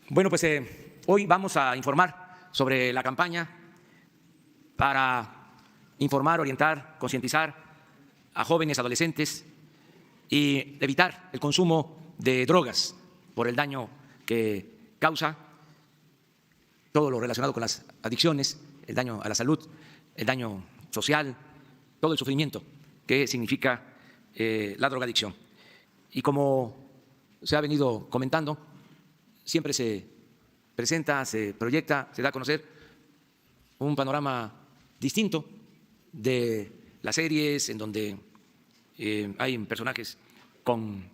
Bueno, pues hoy vamos a informar sobre la campaña para informar, orientar, concientizar a jóvenes, adolescentes y evitar el consumo de drogas por el daño que causa, todo lo relacionado con las adicciones, el daño a la salud, el daño social, todo el sufrimiento que significa la drogadicción. Y como se ha venido comentando, siempre se presenta, se proyecta, se da a conocer un panorama distinto de las series en donde hay personajes con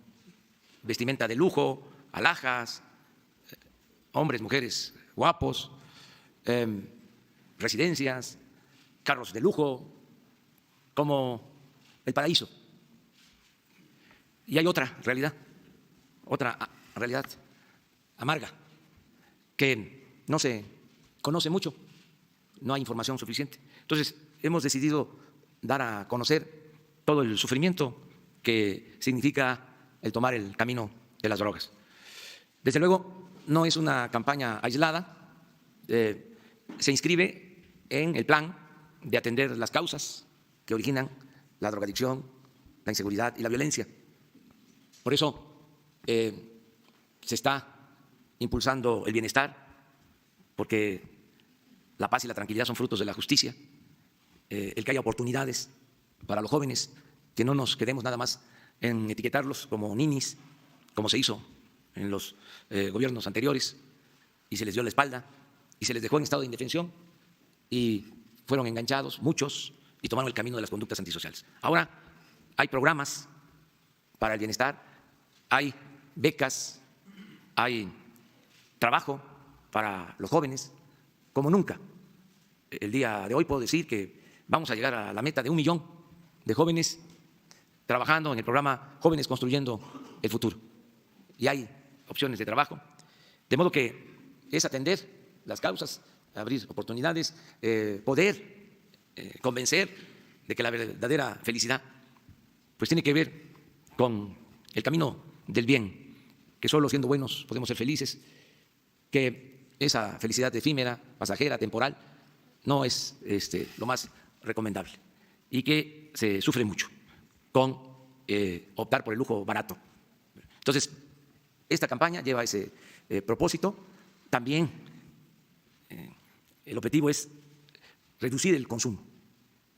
vestimenta de lujo, alhajas, hombres, mujeres guapos, residencias, carros de lujo, como el paraíso. Y hay otra realidad amarga, que no se conoce mucho, no hay información suficiente. Entonces, hemos decidido dar a conocer todo el sufrimiento que significa el tomar el camino de las drogas. Desde luego, no es una campaña aislada, se inscribe en el plan de atender las causas que originan la drogadicción, la inseguridad y la violencia. Por eso se está impulsando el bienestar, porque la paz y la tranquilidad son frutos de la justicia, el que haya oportunidades para los jóvenes, que no nos quedemos nada más en etiquetarlos como ninis, como se hizo en los gobiernos anteriores, y se les dio la espalda y se les dejó en estado de indefensión y fueron enganchados muchos y tomaron el camino de las conductas antisociales. Ahora hay programas para el bienestar, hay becas, hay trabajo para los jóvenes como nunca. El día de hoy puedo decir que vamos a llegar a la meta de 1 millón de jóvenes trabajando en el programa Jóvenes Construyendo el Futuro. Y hay opciones de trabajo, de modo que es atender las causas, abrir oportunidades, poder convencer de que la verdadera felicidad pues tiene que ver con el camino del bien, que solo siendo buenos podemos ser felices, que esa felicidad efímera, pasajera, temporal, no es lo más recomendable y que se sufre mucho con optar por el lujo barato. Entonces, esta campaña lleva ese propósito. También el objetivo es reducir el consumo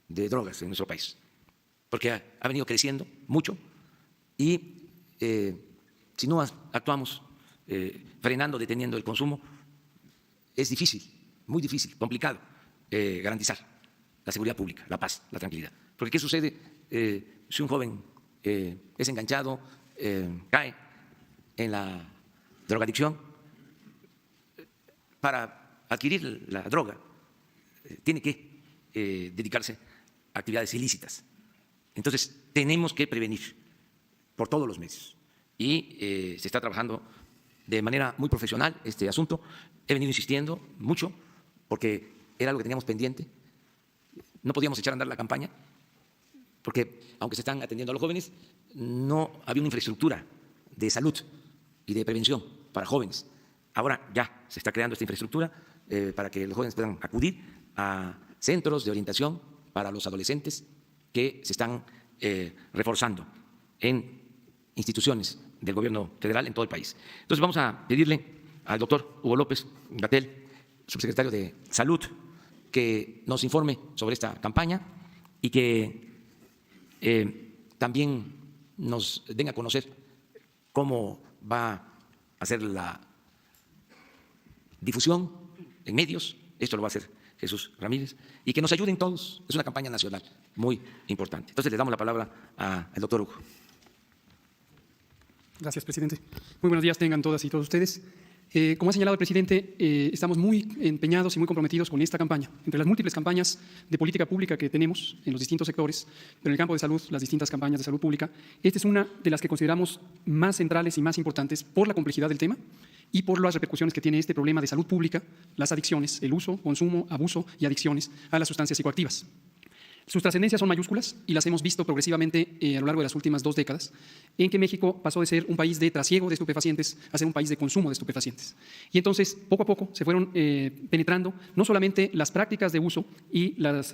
de drogas en nuestro país, porque ha venido creciendo mucho y si no actuamos frenando, deteniendo el consumo, es difícil, muy difícil, complicado garantizar la seguridad pública, la paz, la tranquilidad. Porque ¿qué sucede si un joven es enganchado, cae en la drogadicción? Para adquirir la droga tiene que dedicarse a actividades ilícitas. Entonces, tenemos que prevenir por todos los medios y se está trabajando de manera muy profesional este asunto. He venido insistiendo mucho porque era algo que teníamos pendiente. No podíamos echar a andar la campaña porque, aunque se están atendiendo a los jóvenes, no había una infraestructura de salud y de prevención para jóvenes. Ahora ya se está creando esta infraestructura para que los jóvenes puedan acudir a centros de orientación para los adolescentes que se están reforzando en instituciones del Gobierno federal en todo el país. Entonces vamos a pedirle al doctor Hugo López-Gatell, subsecretario de Salud, que nos informe sobre esta campaña y que también nos den a conocer cómo va a ser la difusión en medios. Esto lo va a hacer Jesús Ramírez, y que nos ayuden todos. Es una campaña nacional muy importante. Entonces le damos la palabra al doctor Hugo. Gracias, presidente. Muy buenos días tengan todas y todos ustedes. Como ha señalado el presidente, estamos muy empeñados y muy comprometidos con esta campaña. Entre las múltiples campañas de política pública que tenemos en los distintos sectores, pero en el campo de salud, las distintas campañas de salud pública, esta es una de las que consideramos más centrales y más importantes por la complejidad del tema y por las repercusiones que tiene este problema de salud pública, las adicciones, el uso, consumo, abuso y adicciones a las sustancias psicoactivas. Sus trascendencias son mayúsculas y las hemos visto progresivamente a lo largo de las últimas 2 décadas, en que México pasó de ser un país de trasiego de estupefacientes a ser un país de consumo de estupefacientes. Y entonces, poco a poco, se fueron penetrando no solamente las prácticas de uso y las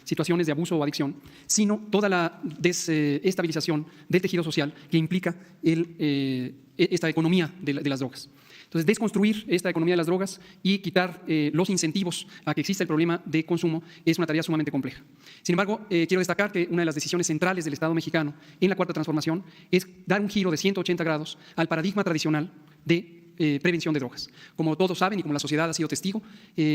situaciones de abuso o adicción, sino toda la desestabilización del tejido social que implica esta economía de las drogas. Entonces, desconstruir esta economía de las drogas y quitar los incentivos a que exista el problema de consumo es una tarea sumamente compleja. Sin embargo, quiero destacar que una de las decisiones centrales del Estado mexicano en la Cuarta Transformación es dar un giro de 180 grados al paradigma tradicional de prevención de drogas. Como todos saben y como la sociedad ha sido testigo,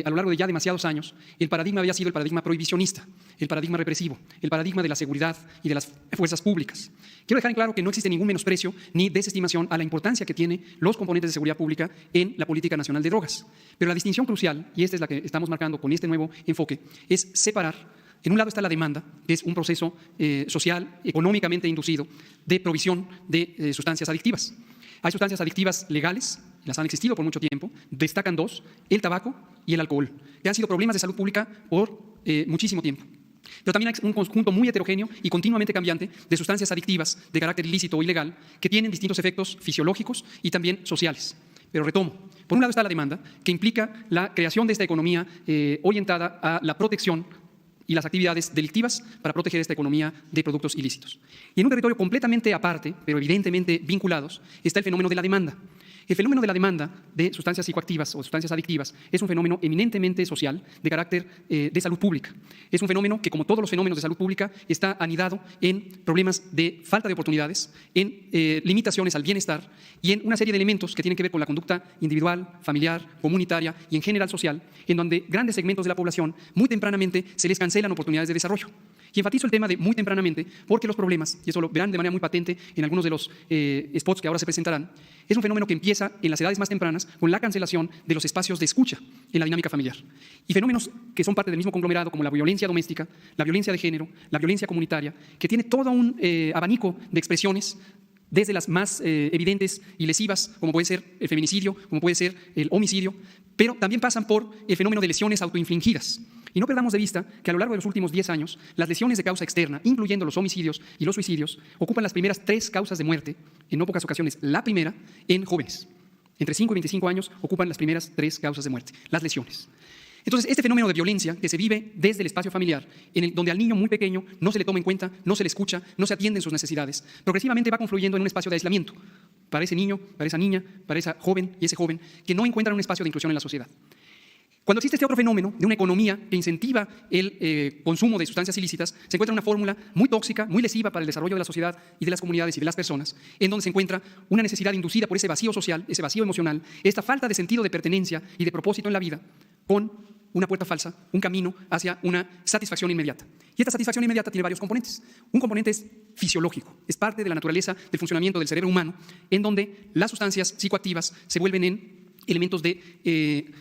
a lo largo de ya demasiados años, el paradigma había sido el paradigma prohibicionista, el paradigma represivo, el paradigma de la seguridad y de las fuerzas públicas. Quiero dejar en claro que no existe ningún menosprecio ni desestimación a la importancia que tienen los componentes de seguridad pública en la política nacional de drogas. Pero la distinción crucial, y esta es la que estamos marcando con este nuevo enfoque, es separar. En un lado está la demanda, que es un proceso social, económicamente inducido, de provisión de sustancias adictivas. Hay sustancias adictivas legales, las han existido por mucho tiempo, destacan 2, el tabaco y el alcohol, que han sido problemas de salud pública por muchísimo tiempo. Pero también hay un conjunto muy heterogéneo y continuamente cambiante de sustancias adictivas de carácter ilícito o ilegal que tienen distintos efectos fisiológicos y también sociales. Pero retomo, por un lado está la demanda, que implica la creación de esta economía orientada a la protección y las actividades delictivas para proteger esta economía de productos ilícitos. Y en un territorio completamente aparte, pero evidentemente vinculados, está el fenómeno de la demanda. El fenómeno de la demanda de sustancias psicoactivas o sustancias adictivas es un fenómeno eminentemente social de carácter de salud pública. Es un fenómeno que, como todos los fenómenos de salud pública, está anidado en problemas de falta de oportunidades, en limitaciones al bienestar y en una serie de elementos que tienen que ver con la conducta individual, familiar, comunitaria y en general social, en donde grandes segmentos de la población muy tempranamente se les cancelan oportunidades de desarrollo. Y enfatizo el tema de muy tempranamente porque los problemas, y eso lo verán de manera muy patente en algunos de los spots que ahora se presentarán, es un fenómeno que empieza en las edades más tempranas con la cancelación de los espacios de escucha en la dinámica familiar. Y fenómenos que son parte del mismo conglomerado, como la violencia doméstica, la violencia de género, la violencia comunitaria, que tiene todo un abanico de expresiones, desde las más evidentes y lesivas, como puede ser el feminicidio, como puede ser el homicidio, pero también pasan por el fenómeno de lesiones autoinfligidas. Y no perdamos de vista que a lo largo de los últimos 10 años, las lesiones de causa externa, incluyendo los homicidios y los suicidios, ocupan las primeras 3 causas de muerte, en no pocas ocasiones la primera, en jóvenes. Entre 5 y 25 años ocupan las primeras 3 causas de muerte, las lesiones. Entonces, este fenómeno de violencia que se vive desde el espacio familiar, donde al niño muy pequeño no se le toma en cuenta, no se le escucha, no se atienden sus necesidades, progresivamente va confluyendo en un espacio de aislamiento para ese niño, para esa niña, para esa joven y ese joven que no encuentran un espacio de inclusión en la sociedad. Cuando existe este otro fenómeno de una economía que incentiva el consumo de sustancias ilícitas, se encuentra una fórmula muy tóxica, muy lesiva para el desarrollo de la sociedad y de las comunidades y de las personas, en donde se encuentra una necesidad inducida por ese vacío social, ese vacío emocional, esta falta de sentido de pertenencia y de propósito en la vida, con una puerta falsa, un camino hacia una satisfacción inmediata. Y esta satisfacción inmediata tiene varios componentes. Un componente es fisiológico, es parte de la naturaleza del funcionamiento del cerebro humano, en donde las sustancias psicoactivas se vuelven en elementos de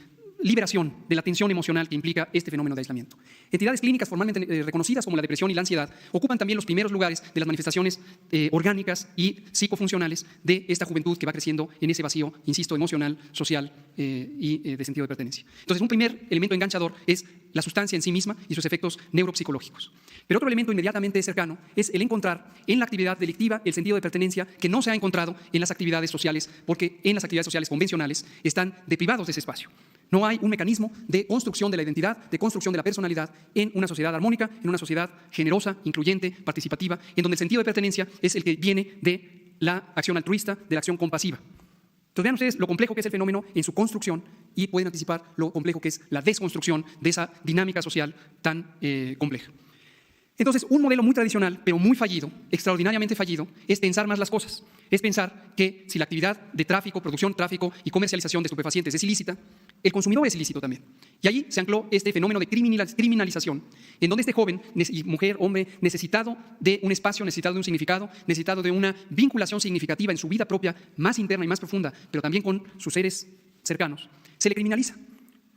liberación de la tensión emocional que implica este fenómeno de aislamiento. Entidades clínicas formalmente reconocidas como la depresión y la ansiedad ocupan también los primeros lugares de las manifestaciones orgánicas y psicofuncionales de esta juventud que va creciendo en ese vacío, insisto, emocional, social y de sentido de pertenencia. Entonces, un primer elemento enganchador es la sustancia en sí misma y sus efectos neuropsicológicos. Pero otro elemento inmediatamente cercano es el encontrar en la actividad delictiva el sentido de pertenencia que no se ha encontrado en las actividades sociales, porque en las actividades sociales convencionales están deprivados de ese espacio. No hay un mecanismo de construcción de la identidad, de construcción de la personalidad en una sociedad armónica, en una sociedad generosa, incluyente, participativa, en donde el sentido de pertenencia es el que viene de la acción altruista, de la acción compasiva. Entonces vean ustedes lo complejo que es el fenómeno en su construcción y pueden anticipar lo complejo que es la desconstrucción de esa dinámica social tan compleja. Entonces, un modelo muy tradicional, pero muy fallido, extraordinariamente fallido, es tensar más las cosas. Es pensar que si la actividad de tráfico, producción, tráfico y comercialización de estupefacientes es ilícita, el consumidor es ilícito también. Y allí se ancló este fenómeno de criminalización, en donde este joven, mujer, hombre, necesitado de un espacio, necesitado de un significado, necesitado de una vinculación significativa en su vida propia, más interna y más profunda, pero también con sus seres cercanos, se le criminaliza.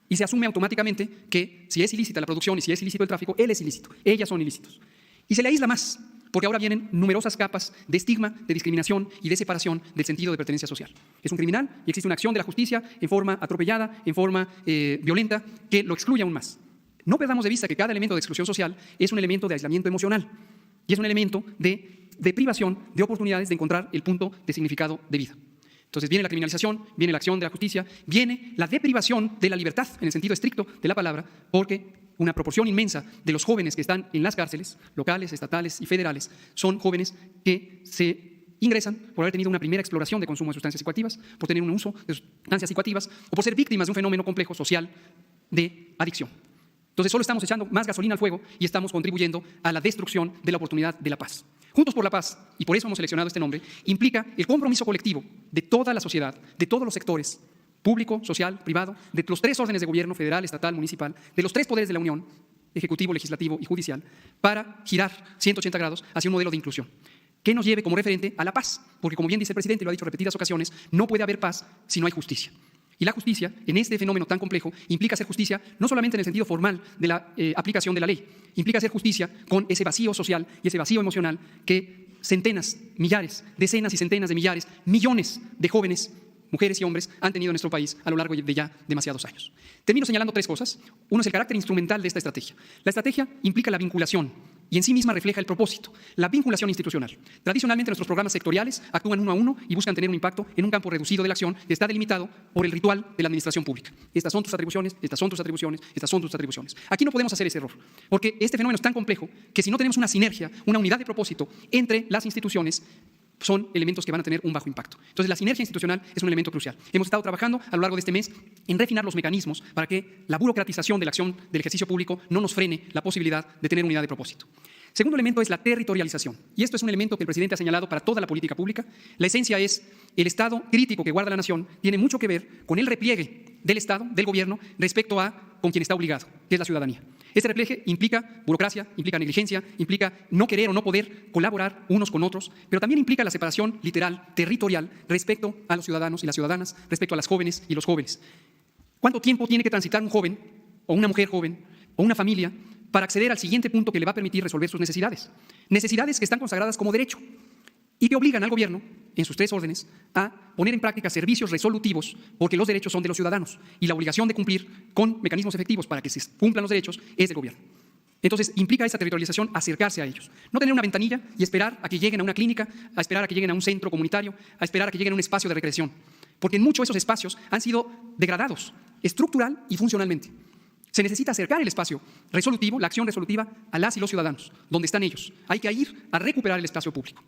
Y se asume automáticamente que si es ilícita la producción y si es ilícito el tráfico, él es ilícito, ellas son ilícitos. Y se le aísla más, porque ahora vienen numerosas capas de estigma, de discriminación y de separación del sentido de pertenencia social. Es un criminal y existe una acción de la justicia en forma atropellada, en forma violenta, que lo excluye aún más. No perdamos de vista que cada elemento de exclusión social es un elemento de aislamiento emocional y es un elemento de privación de oportunidades de encontrar el punto de significado de vida. Entonces viene la criminalización, viene la acción de la justicia, viene la deprivación de la libertad en el sentido estricto de la palabra, porque una proporción inmensa de los jóvenes que están en las cárceles, locales, estatales y federales, son jóvenes que se ingresan por haber tenido una primera exploración de consumo de sustancias psicoactivas, por tener un uso de sustancias psicoactivas o por ser víctimas de un fenómeno complejo social de adicción. Entonces solo estamos echando más gasolina al fuego y estamos contribuyendo a la destrucción de la oportunidad de la paz. Juntos por la Paz, y por eso hemos seleccionado este nombre, implica el compromiso colectivo de toda la sociedad, de todos los sectores, público, social, privado, de los 3 órdenes de gobierno, federal, estatal, municipal, de los 3 poderes de la Unión, ejecutivo, legislativo y judicial, para girar 180 grados hacia un modelo de inclusión que nos lleve como referente a la paz, porque como bien dice el presidente, lo ha dicho en repetidas ocasiones, no puede haber paz si no hay justicia. Y la justicia, en este fenómeno tan complejo, implica hacer justicia no solamente en el sentido formal de la aplicación de la ley, implica hacer justicia con ese vacío social y ese vacío emocional que centenas, millares, decenas y centenas de millares, millones de jóvenes, mujeres y hombres han tenido en nuestro país a lo largo de ya demasiados años. Termino señalando 3 cosas. Uno es el carácter instrumental de esta estrategia. La estrategia implica la vinculación y en sí misma refleja el propósito, la vinculación institucional. Tradicionalmente nuestros programas sectoriales actúan uno a uno y buscan tener un impacto en un campo reducido de la acción que está delimitado por el ritual de la administración pública. Estas son tus atribuciones, estas son tus atribuciones, estas son tus atribuciones. Aquí no podemos hacer ese error, porque este fenómeno es tan complejo que si no tenemos una sinergia, una unidad de propósito entre las instituciones, son elementos que van a tener un bajo impacto. Entonces, la sinergia institucional es un elemento crucial. Hemos estado trabajando a lo largo de este mes en refinar los mecanismos para que la burocratización de la acción del ejercicio público no nos frene la posibilidad de tener unidad de propósito. Segundo elemento es la territorialización. Y esto es un elemento que el presidente ha señalado para toda la política pública. La esencia es el estado crítico que guarda la nación tiene mucho que ver con el repliegue del Estado, del gobierno, respecto a con quien está obligado, que es la ciudadanía. Este repliegue implica burocracia, implica negligencia, implica no querer o no poder colaborar unos con otros, pero también implica la separación literal, territorial, respecto a los ciudadanos y las ciudadanas, respecto a las jóvenes y los jóvenes. ¿Cuánto tiempo tiene que transitar un joven o una mujer joven o una familia para acceder al siguiente punto que le va a permitir resolver sus necesidades? Necesidades que están consagradas como derecho y que obligan al gobierno, en sus 3 órdenes, a poner en práctica servicios resolutivos, porque los derechos son de los ciudadanos y la obligación de cumplir con mecanismos efectivos para que se cumplan los derechos es del gobierno. Entonces, implica esa territorialización acercarse a ellos. No tener una ventanilla y esperar a que lleguen a una clínica, a esperar a que lleguen a un centro comunitario, a esperar a que lleguen a un espacio de recreación, porque en muchos de esos espacios han sido degradados, estructural y funcionalmente. Se necesita acercar el espacio resolutivo, la acción resolutiva, a las y los ciudadanos, donde están ellos. Hay que ir a recuperar el espacio público.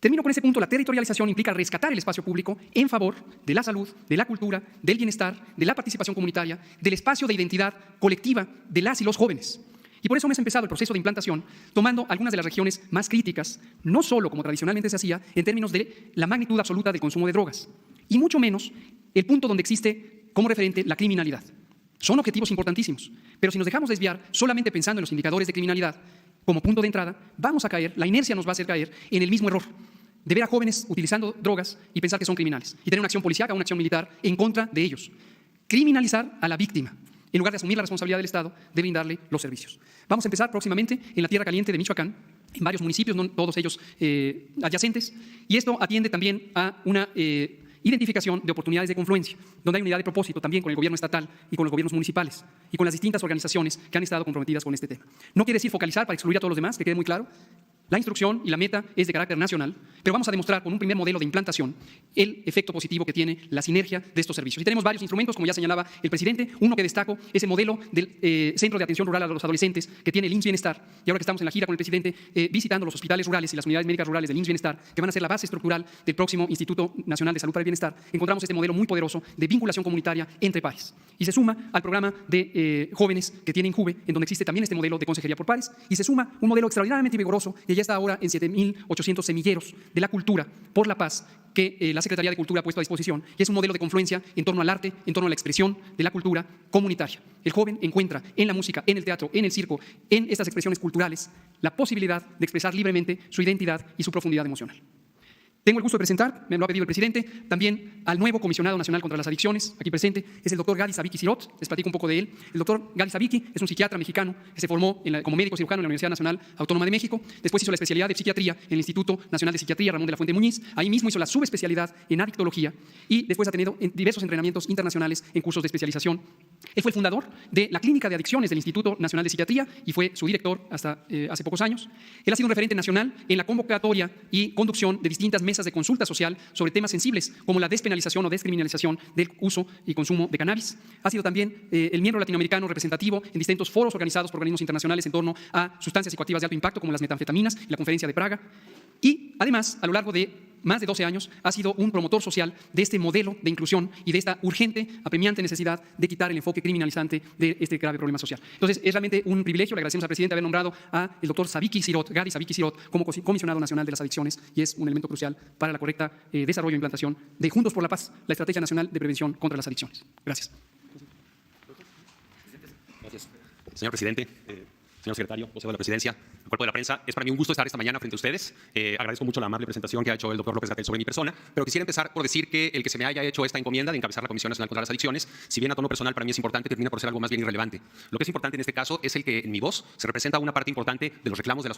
Termino con ese punto. La territorialización implica rescatar el espacio público en favor de la salud, de la cultura, del bienestar, de la participación comunitaria, del espacio de identidad colectiva de las y los jóvenes. Y por eso hemos empezado el proceso de implantación tomando algunas de las regiones más críticas, no solo como tradicionalmente se hacía en términos de la magnitud absoluta del consumo de drogas, y mucho menos el punto donde existe como referente la criminalidad. Son objetivos importantísimos, pero si nos dejamos desviar solamente pensando en los indicadores de criminalidad como punto de entrada, vamos a caer, la inercia nos va a hacer caer en el mismo error de ver a jóvenes utilizando drogas y pensar que son criminales y tener una acción policíaca o una acción militar en contra de ellos. Criminalizar a la víctima, en lugar de asumir la responsabilidad del Estado de brindarle los servicios. Vamos a empezar próximamente en la Tierra Caliente de Michoacán, en varios municipios, no todos ellos adyacentes, y esto atiende también a una identificación de oportunidades de confluencia, donde hay unidad de propósito también con el gobierno estatal y con los gobiernos municipales y con las distintas organizaciones que han estado comprometidas con este tema. No quiere decir focalizar para excluir a todos los demás, que quede muy claro. La instrucción y la meta es de carácter nacional, pero vamos a demostrar con un primer modelo de implantación el efecto positivo que tiene la sinergia de estos servicios. Y tenemos varios instrumentos, como ya señalaba el presidente. Uno que destaco es el modelo del Centro de Atención Rural a los Adolescentes que tiene el IMSS Bienestar. Y ahora que estamos en la gira con el presidente, visitando los hospitales rurales y las unidades médicas rurales del IMSS Bienestar, que van a ser la base estructural del próximo Instituto Nacional de Salud para el Bienestar, encontramos este modelo muy poderoso de vinculación comunitaria entre pares. Y se suma al programa de jóvenes que tiene INJUVE, en donde existe también este modelo de consejería por pares, y se suma un modelo extraordinariamente vigoroso que ya está ahora en 7.800 semilleros de la cultura por la paz que la Secretaría de Cultura ha puesto a disposición, y es un modelo de confluencia en torno al arte, en torno a la expresión de la cultura comunitaria. El joven encuentra en la música, en el teatro, en el circo, en estas expresiones culturales, la posibilidad de expresar libremente su identidad y su profundidad emocional. Tengo el gusto de presentar, me lo ha pedido el presidente, también al nuevo comisionado nacional contra las adicciones, aquí presente, es el doctor Gadi Zabiki Sirot. Les platico un poco de él. El doctor Gadi Zabiki es un psiquiatra mexicano que se formó como médico cirujano en la Universidad Nacional Autónoma de México. Después hizo la especialidad de psiquiatría en el Instituto Nacional de Psiquiatría Ramón de la Fuente Muñiz. Ahí mismo hizo la subespecialidad en adictología y después ha tenido diversos entrenamientos internacionales en cursos de especialización. Él fue el fundador de la Clínica de Adicciones del Instituto Nacional de Psiquiatría y fue su director hasta hace pocos años. Él ha sido un referente nacional en la convocatoria y conducción de distintas mesas de consulta social sobre temas sensibles como la despenalización o descriminalización del uso y consumo de cannabis. Ha sido también el miembro latinoamericano representativo en distintos foros organizados por organismos internacionales en torno a sustancias psicoactivas de alto impacto como las metanfetaminas en la Conferencia de Praga. Y además, a lo largo de más de 12 años, ha sido un promotor social de este modelo de inclusión y de esta urgente, apremiante necesidad de quitar el enfoque criminalizante de este grave problema social. Entonces, es realmente un privilegio, le agradecemos al presidente haber nombrado al doctor Zabiki Sirot, Gadi Zabiki Sirot, como comisionado nacional de las adicciones, y es un elemento crucial para la correcta desarrollo e implantación de Juntos por la Paz, la Estrategia Nacional de Prevención contra las Adicciones. Gracias. Gracias. Señor presidente, señor secretario, vocero de la presidencia, cuerpo de la prensa, es para mí un gusto estar esta mañana frente a ustedes. Agradezco mucho la amable presentación que ha hecho el doctor López-Gatell sobre mi persona, pero quisiera empezar por decir que el que se me haya hecho esta encomienda de encabezar la Comisión Nacional contra las Adicciones, si bien a tono personal para mí es importante, termina por ser algo más bien irrelevante. Lo que es importante en este caso es el que en mi voz se representa una parte importante de los reclamos de la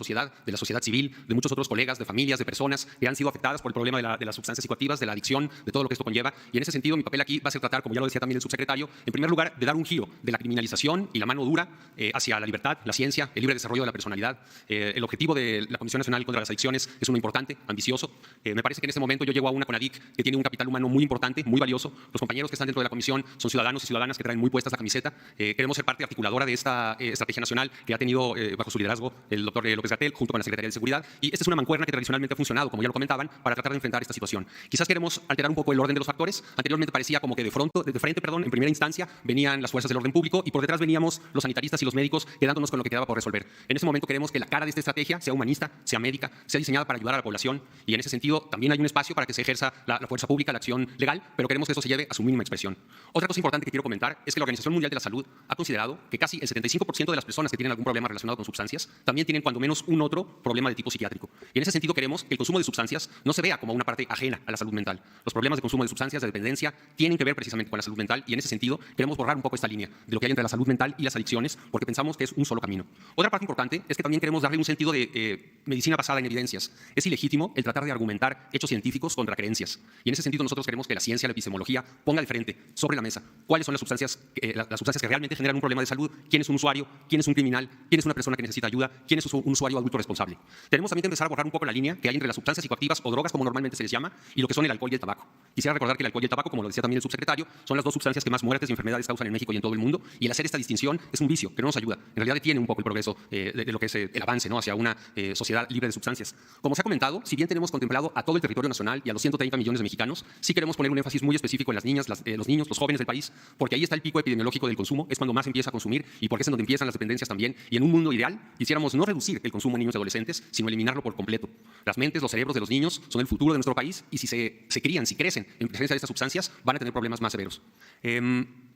sociedad civil, de muchos otros colegas, de familias, de personas que han sido afectadas por el problema de las sustancias psicoactivas, de la adicción, de todo lo que esto conlleva. Y en ese sentido, mi papel aquí va a ser tratar, como ya lo decía también el subsecretario, en primer lugar, de dar un giro de la criminalización y la mano dura hacia la libertad, la ciencia, el libre desarrollo de la personalidad. El objetivo de la Comisión Nacional contra las Adicciones es uno importante, ambicioso. Me parece que en este momento yo llego a una CONADIC que tiene un capital humano muy importante, muy valioso. Los compañeros que están dentro de la comisión son ciudadanos y ciudadanas que traen muy puestas la camiseta. Queremos ser parte articuladora de esta estrategia nacional que ha tenido bajo su liderazgo el doctor López-Gatell junto con la Secretaría de Seguridad. Y esta es una mancuerna que tradicionalmente ha funcionado, como ya lo comentaban, para tratar de enfrentar esta situación. Quizás queremos alterar un poco el orden de los factores. Anteriormente parecía como que de frente, en primera instancia venían las fuerzas del orden público y por detrás veníamos los sanitaristas y los médicos quedándonos con lo que quedaba por resolver. En este momento queremos que la cara de esta estrategia sea humanista, sea médica, sea diseñada para ayudar a la población y en ese sentido también hay un espacio para que se ejerza la fuerza pública, la acción legal, pero queremos que esto se lleve a su mínima expresión. Otra cosa importante que quiero comentar es que la Organización Mundial de la Salud ha considerado que casi el 75% de las personas que tienen algún problema relacionado con sustancias también tienen cuando menos un otro problema de tipo psiquiátrico. Y en ese sentido queremos que el consumo de sustancias no se vea como una parte ajena a la salud mental. Los problemas de consumo de sustancias, de dependencia, tienen que ver precisamente con la salud mental y en ese sentido queremos borrar un poco esta línea de lo que hay entre la salud mental y las adicciones porque pensamos que es un solo camino. Otra parte importante es que también queremos darle un sentido de medicina basada en evidencias. Es ilegítimo el tratar de argumentar hechos científicos contra creencias. Y en ese sentido nosotros queremos que la ciencia, la epistemología, ponga de frente, sobre la mesa, cuáles son las sustancias que realmente generan un problema de salud, quién es un usuario, quién es un criminal, quién es una persona que necesita ayuda, quién es un usuario adulto responsable. Tenemos también que empezar a borrar un poco la línea que hay entre las sustancias psicoactivas o drogas, como normalmente se les llama, y lo que son el alcohol y el tabaco. Quisiera recordar que el alcohol y el tabaco, como lo decía también el subsecretario, son las dos sustancias que más muertes y enfermedades causan en México y en todo el mundo, y el hacer esta distinción es un vicio que no nos ayuda. En realidad detiene un poco el progreso de lo que es el avance, ¿no?, hacia una sociedad libre de sustancias. Como se ha comentado, si bien tenemos contemplado a todo el territorio nacional y a los 130 millones de mexicanos, sí queremos poner un énfasis muy específico en las niñas, los niños, los jóvenes del país, porque ahí está el pico epidemiológico del consumo, es cuando más empieza a consumir y porque es en donde empiezan las dependencias también. Y en un mundo ideal quisiéramos no reducir el consumo en niños y adolescentes, sino eliminarlo por completo. Las mentes, los cerebros de los niños son el futuro de nuestro país y si se crían, si crecen en presencia de estas sustancias, van a tener problemas más severos.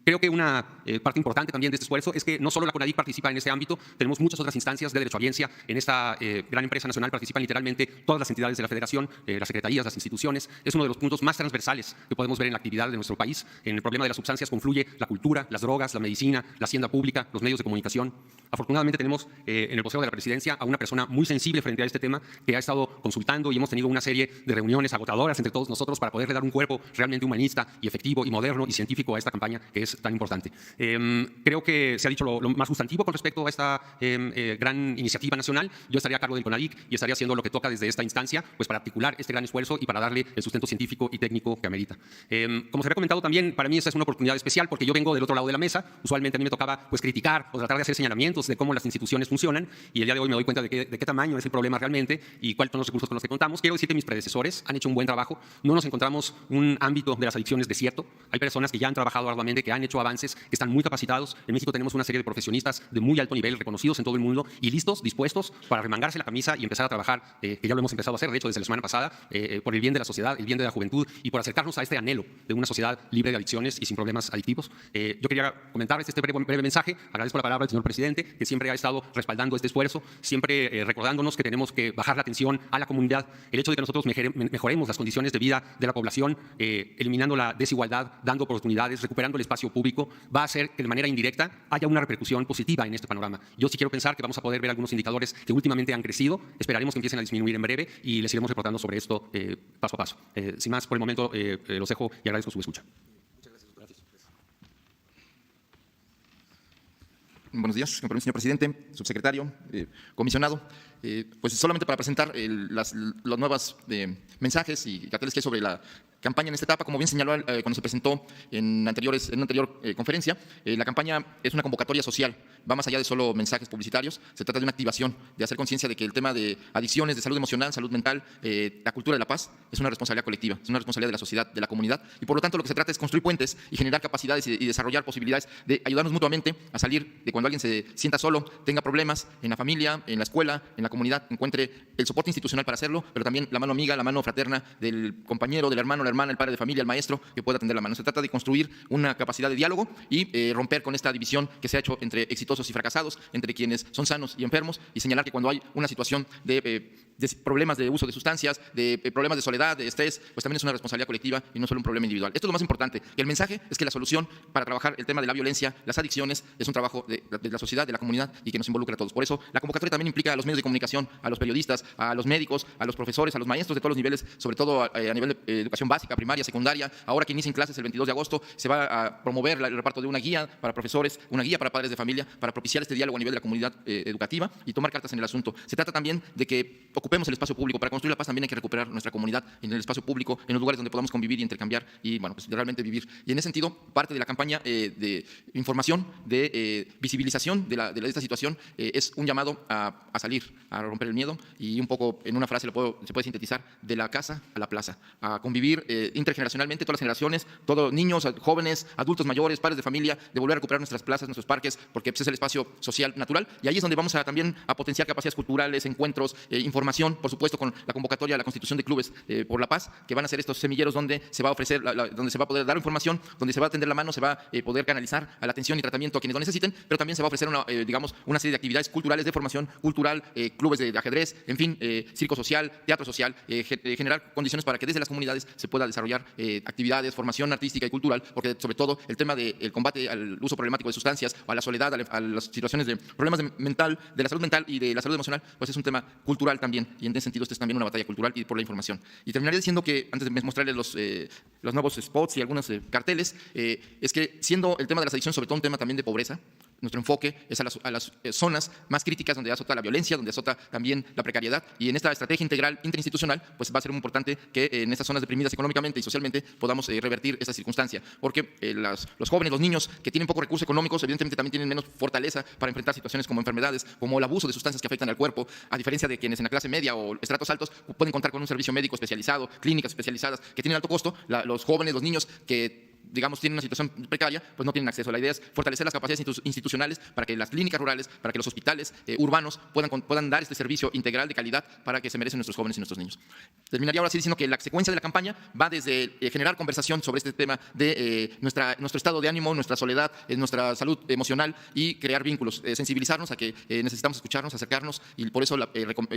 Creo que una parte importante también de este esfuerzo es que no solo la CONADIC participa en este ámbito, tenemos muchas otras instancias de derechohabiencia. En esta gran empresa nacional participan literalmente todas las entidades de la Federación, las secretarías, las instituciones. Es uno de los puntos más transversales que podemos ver en la actividad de nuestro país. En el problema de las sustancias confluye la cultura, las drogas, la medicina, la hacienda pública, los medios de comunicación. Afortunadamente tenemos en el vocero de la presidencia a una persona muy sensible frente a este tema que ha estado consultando y hemos tenido una serie de reuniones agotadoras entre todos nosotros para poderle dar un cuerpo realmente humanista y efectivo y moderno y científico a esta campaña que es tan importante. Creo que se ha dicho lo más sustantivo con respecto a esta gran iniciativa nacional. Yo estaría a cargo del CONADIC y estaría haciendo lo que toca desde esta instancia, pues para articular este gran esfuerzo y para darle el sustento científico y técnico que amerita. Como se había comentado también, para mí esta es una oportunidad especial porque yo vengo del otro lado de la mesa. Usualmente a mí me tocaba pues criticar o tratar de hacer señalamientos de cómo las instituciones funcionan y el día de hoy me doy cuenta de qué tamaño es el problema realmente y cuáles son los recursos con los que contamos. Quiero decir que mis predecesores han hecho un buen trabajo. No nos encontramos un ámbito de las adicciones desierto. Hay personas que ya han trabajado arduamente, que han han hecho avances, que están muy capacitados. En México tenemos una serie de profesionistas de muy alto nivel, reconocidos en todo el mundo y listos, dispuestos para remangarse la camisa y empezar a trabajar, que ya lo hemos empezado a hacer, de hecho, desde la semana pasada, por el bien de la sociedad, el bien de la juventud y por acercarnos a este anhelo de una sociedad libre de adicciones y sin problemas adictivos. Yo quería comentarles este breve mensaje. Agradezco la palabra al señor presidente, que siempre ha estado respaldando este esfuerzo, siempre recordándonos que tenemos que bajar la atención a la comunidad. El hecho de que nosotros mejoremos las condiciones de vida de la población, eliminando la desigualdad, dando oportunidades, recuperando el espacio público, va a hacer que de manera indirecta haya una repercusión positiva en este panorama. Yo sí quiero pensar que vamos a poder ver algunos indicadores que últimamente han crecido. Esperaremos que empiecen a disminuir en breve y les iremos reportando sobre esto paso a paso. Sin más, por el momento los dejo y agradezco su escucha. Buenos días, señor presidente, subsecretario, comisionado. Pues solamente para presentar los nuevos mensajes y carteles que hay sobre la campaña en esta etapa. Como bien señaló cuando se presentó en una anterior conferencia, la campaña es una convocatoria social, va más allá de solo mensajes publicitarios. Se trata de una activación, de hacer conciencia de que el tema de adicciones, de salud emocional, salud mental, la cultura de la paz, es una responsabilidad colectiva, es una responsabilidad de la sociedad, de la comunidad, y por lo tanto lo que se trata es construir puentes y generar capacidades y desarrollar posibilidades de ayudarnos mutuamente a salir de cuando alguien se sienta solo, tenga problemas en la familia, en la escuela, en la comunidad, encuentre el soporte institucional para hacerlo, pero también la mano amiga, la mano fraterna del compañero, del hermano, la hermana, el padre de familia, el maestro, que pueda tender la mano. Se trata de construir una capacidad de diálogo y romper con esta división que se ha hecho entre exitosos y fracasados, entre quienes son sanos y enfermos, y señalar que cuando hay una situación de problemas de uso de sustancias, de problemas de soledad, de estrés, pues también es una responsabilidad colectiva y no solo un problema individual. Esto es lo más importante. El mensaje es que la solución para trabajar el tema de la violencia, las adicciones, es un trabajo de la sociedad, de la comunidad y que nos involucra a todos. Por eso la convocatoria también implica a los medios de comunicación, a los periodistas, a los médicos, a los profesores, a los maestros de todos los niveles, sobre todo a nivel de educación básica, primaria, secundaria. Ahora que inician clases el 22 de agosto, se va a promover el reparto de una guía para profesores, una guía para padres de familia, para propiciar este diálogo a nivel de la comunidad educativa y tomar cartas en el asunto. Se trata también de que ocupemos el espacio público. Para construir la paz también hay que recuperar nuestra comunidad en el espacio público, en los lugares donde podamos convivir y intercambiar y, bueno, pues realmente vivir. Y en ese sentido, parte de la campaña de información, de visibilización de esta situación es un llamado a salir, a romper el miedo y un poco, en una frase se puede sintetizar, de la casa a la plaza, a convivir intergeneracionalmente, todas las generaciones, todos niños, jóvenes, adultos mayores, padres de familia, de volver a recuperar nuestras plazas, nuestros parques, porque pues, es el espacio social natural. Y ahí es donde vamos también a potenciar capacidades culturales, encuentros, información, por supuesto, con la convocatoria, la constitución de clubes por la paz, que van a ser estos semilleros donde se va a ofrecer, donde se va a poder dar información, donde se va a tender la mano, se va a poder canalizar a la atención y tratamiento a quienes lo necesiten, pero también se va a ofrecer una serie de actividades culturales, de formación cultural, clubes de ajedrez, en fin, circo social, teatro social, generar condiciones para que desde las comunidades se pueda desarrollar actividades, formación artística y cultural, porque sobre todo el tema del combate al uso problemático de sustancias, a la soledad, a las situaciones de problemas de la salud mental y de la salud emocional, pues es un tema cultural también, y en ese sentido este es también una batalla cultural y por la información. Y terminaré diciendo que, antes de mostrarles los nuevos spots y algunos carteles, es que siendo el tema de las adicciones sobre todo un tema también de pobreza, nuestro enfoque es a las zonas más críticas donde azota la violencia, donde azota también la precariedad, y en esta estrategia integral interinstitucional pues va a ser muy importante que en estas zonas deprimidas económicamente y socialmente podamos revertir esta circunstancia, porque los jóvenes, los niños que tienen pocos recursos económicos evidentemente también tienen menos fortaleza para enfrentar situaciones como enfermedades, como el abuso de sustancias que afectan al cuerpo, a diferencia de quienes en la clase media o estratos altos pueden contar con un servicio médico especializado, clínicas especializadas que tienen alto costo. Los jóvenes, los niños que digamos, tienen una situación precaria, pues no tienen acceso. La idea es fortalecer las capacidades institucionales para que las clínicas rurales, para que los hospitales urbanos puedan dar este servicio integral de calidad para que se merecen nuestros jóvenes y nuestros niños. Terminaría ahora sí diciendo que la secuencia de la campaña va desde generar conversación sobre este tema de nuestro estado de ánimo, nuestra soledad, nuestra salud emocional y crear vínculos, sensibilizarnos a que necesitamos escucharnos, acercarnos, y por eso,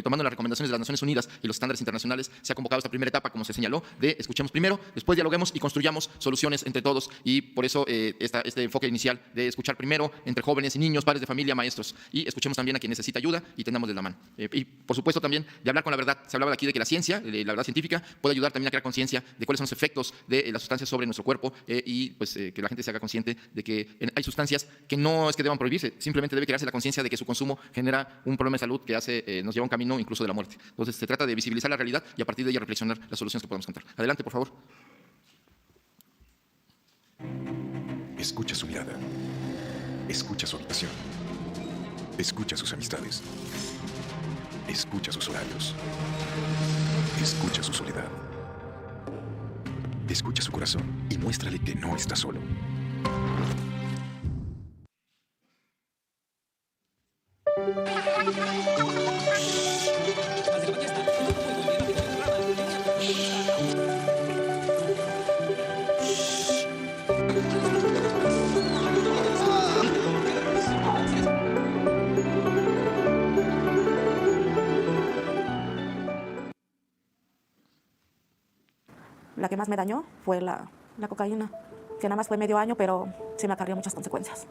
tomando las recomendaciones de las Naciones Unidas y los estándares internacionales, se ha convocado esta primera etapa, como se señaló, de escuchemos primero, después dialoguemos y construyamos soluciones entre todos, y por eso este enfoque inicial de escuchar primero entre jóvenes y niños, padres de familia, maestros, y escuchemos también a quien necesita ayuda y tendamos de la mano. Y por supuesto también de hablar con la verdad. Se hablaba aquí de que la ciencia, la verdad científica, puede ayudar también a crear conciencia de cuáles son los efectos de las sustancias sobre nuestro cuerpo y pues que la gente se haga consciente de que hay sustancias que no es que deban prohibirse, simplemente debe crearse la conciencia de que su consumo genera un problema de salud que nos lleva a un camino incluso de la muerte. Entonces se trata de visibilizar la realidad y a partir de ella reflexionar las soluciones que podemos encontrar. Adelante, por favor. Escucha su mirada. Escucha su habitación. Escucha sus amistades. Escucha sus horarios. Escucha su soledad. Escucha su corazón y muéstrale que no está solo. La que más me dañó fue la cocaína, que nada más fue medio año, pero sí me acarrió muchas consecuencias,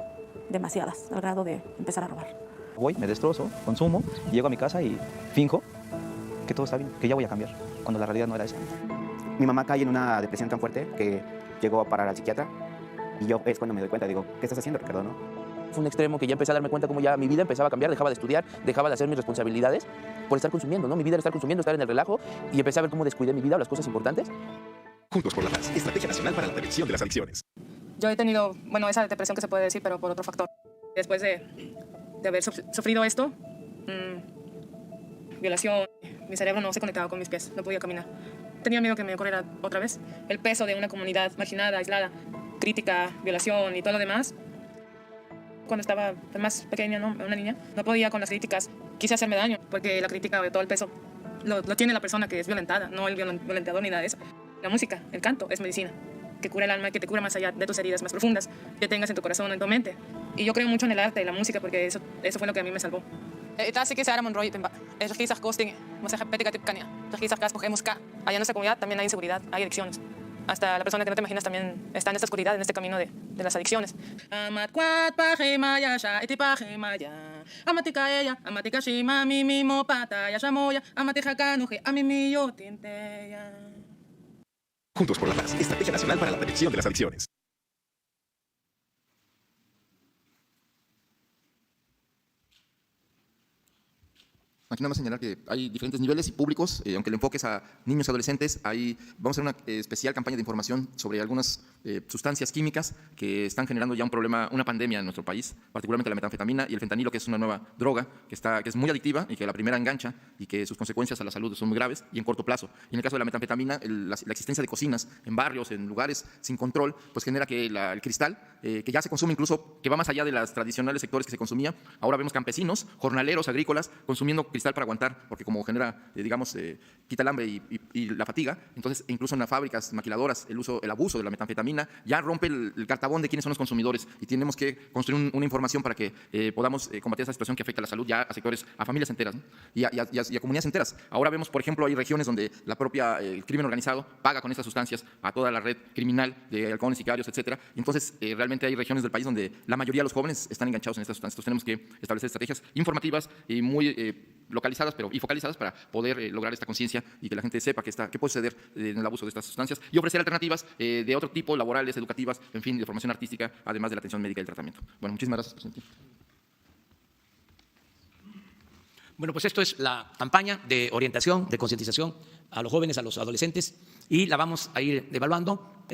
demasiadas, al grado de empezar a robar. Voy, me destrozo, consumo, llego a mi casa y finjo que todo está bien, que ya voy a cambiar, cuando la realidad no era esa. Mi mamá cae en una depresión tan fuerte que llegó a parar al psiquiatra y yo es cuando me doy cuenta, digo, ¿qué estás haciendo, Ricardo? ¿No? Fue un extremo que ya empecé a darme cuenta cómo ya mi vida empezaba a cambiar, dejaba de estudiar, dejaba de hacer mis responsabilidades por estar consumiendo, ¿no? Mi vida era estar consumiendo, estar en el relajo y empecé a ver cómo descuidé mi vida, las cosas importantes. Juntos por la Paz, Estrategia Nacional para la Prevención de las Adicciones. Yo he tenido, bueno, esa depresión que se puede decir, pero por otro factor. Después de haber sufrido esto, violación, mi cerebro no se conectaba con mis pies, no podía caminar. Tenía miedo que me ocurriera otra vez. El peso de una comunidad marginada, aislada, crítica, violación y todo lo demás. Cuando estaba más pequeña, ¿no? Una niña, no podía con las críticas. Quise hacerme daño, porque la crítica de todo el peso lo tiene la persona que es violentada, no el violentador ni nada de eso. La música, el canto, es medicina, que cura el alma, que te cura más allá de tus heridas más profundas, que tengas en tu corazón, en tu mente. Y yo creo mucho en el arte y la música, porque eso fue lo que a mí me salvó. Así que se hará Monroy, es regisas costing, no se repete catipcania, regisas gas, cogemos K. Allá en nuestra comunidad también hay inseguridad, hay adicciones. Hasta la persona que no te imaginas también está en esta oscuridad, en este camino de las adicciones. Juntos por la Paz, Estrategia Nacional para la Prevención de las Adicciones. Aquí nada más señalar que hay diferentes niveles y públicos, aunque el enfoque es a niños y adolescentes, vamos a hacer una especial campaña de información sobre algunas sustancias químicas que están generando ya un problema, una pandemia en nuestro país, particularmente la metanfetamina y el fentanilo, que es una nueva droga que es muy adictiva y que la primera engancha y que sus consecuencias a la salud son muy graves y en corto plazo. Y en el caso de la metanfetamina, la existencia de cocinas en barrios, en lugares sin control, pues genera que el cristal, que ya se consume incluso, que va más allá de las tradicionales sectores que se consumía, ahora vemos campesinos, jornaleros, agrícolas, consumiendo cristal para aguantar, porque como genera, quita el hambre y la fatiga, entonces incluso en las fábricas maquiladoras el abuso de la metanfetamina ya rompe el cartabón de quiénes son los consumidores y tenemos que construir una información para que podamos combatir esa situación que afecta a la salud ya a sectores, a familias enteras, ¿no? y a comunidades enteras. Ahora vemos, por ejemplo, hay regiones donde el crimen organizado paga con estas sustancias a toda la red criminal de halcones, sicarios, etcétera. Y entonces realmente hay regiones del país donde la mayoría de los jóvenes están enganchados en estas sustancias. Entonces tenemos que establecer estrategias informativas y muy localizadas y focalizadas para poder lograr esta conciencia y que la gente sepa qué puede suceder en el abuso de estas sustancias y ofrecer alternativas de otro tipo, laborales, educativas, en fin, de formación artística, además de la atención médica y el tratamiento. Bueno, muchísimas gracias, presidente. Bueno, pues esto es la campaña de orientación, de concientización a los jóvenes, a los adolescentes, y la vamos a ir evaluando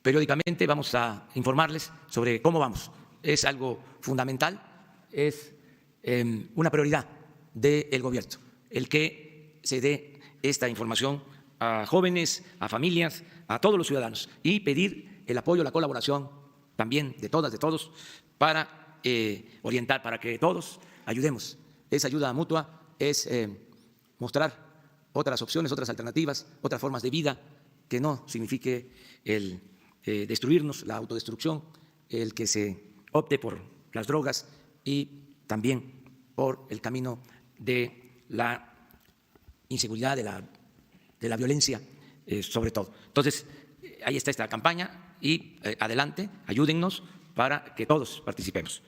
periódicamente, vamos a informarles sobre cómo vamos. Es algo fundamental, es una prioridad del gobierno, el que se dé esta información a jóvenes, a familias, a todos los ciudadanos y pedir el apoyo, la colaboración también de todas, de todos, para orientar, para que todos ayudemos. Es ayuda mutua, es mostrar otras opciones, otras alternativas, otras formas de vida que no signifique el destruirnos, la autodestrucción, el que se opte por las drogas y también por el camino de la inseguridad, de la violencia, sobre todo. Entonces, ahí está esta campaña y adelante, ayúdennos para que todos participemos.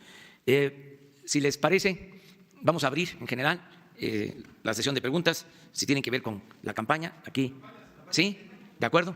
Si les parece, vamos a abrir en general la sesión de preguntas, si tienen que ver con la campaña, aquí. ¿Sí? ¿De acuerdo?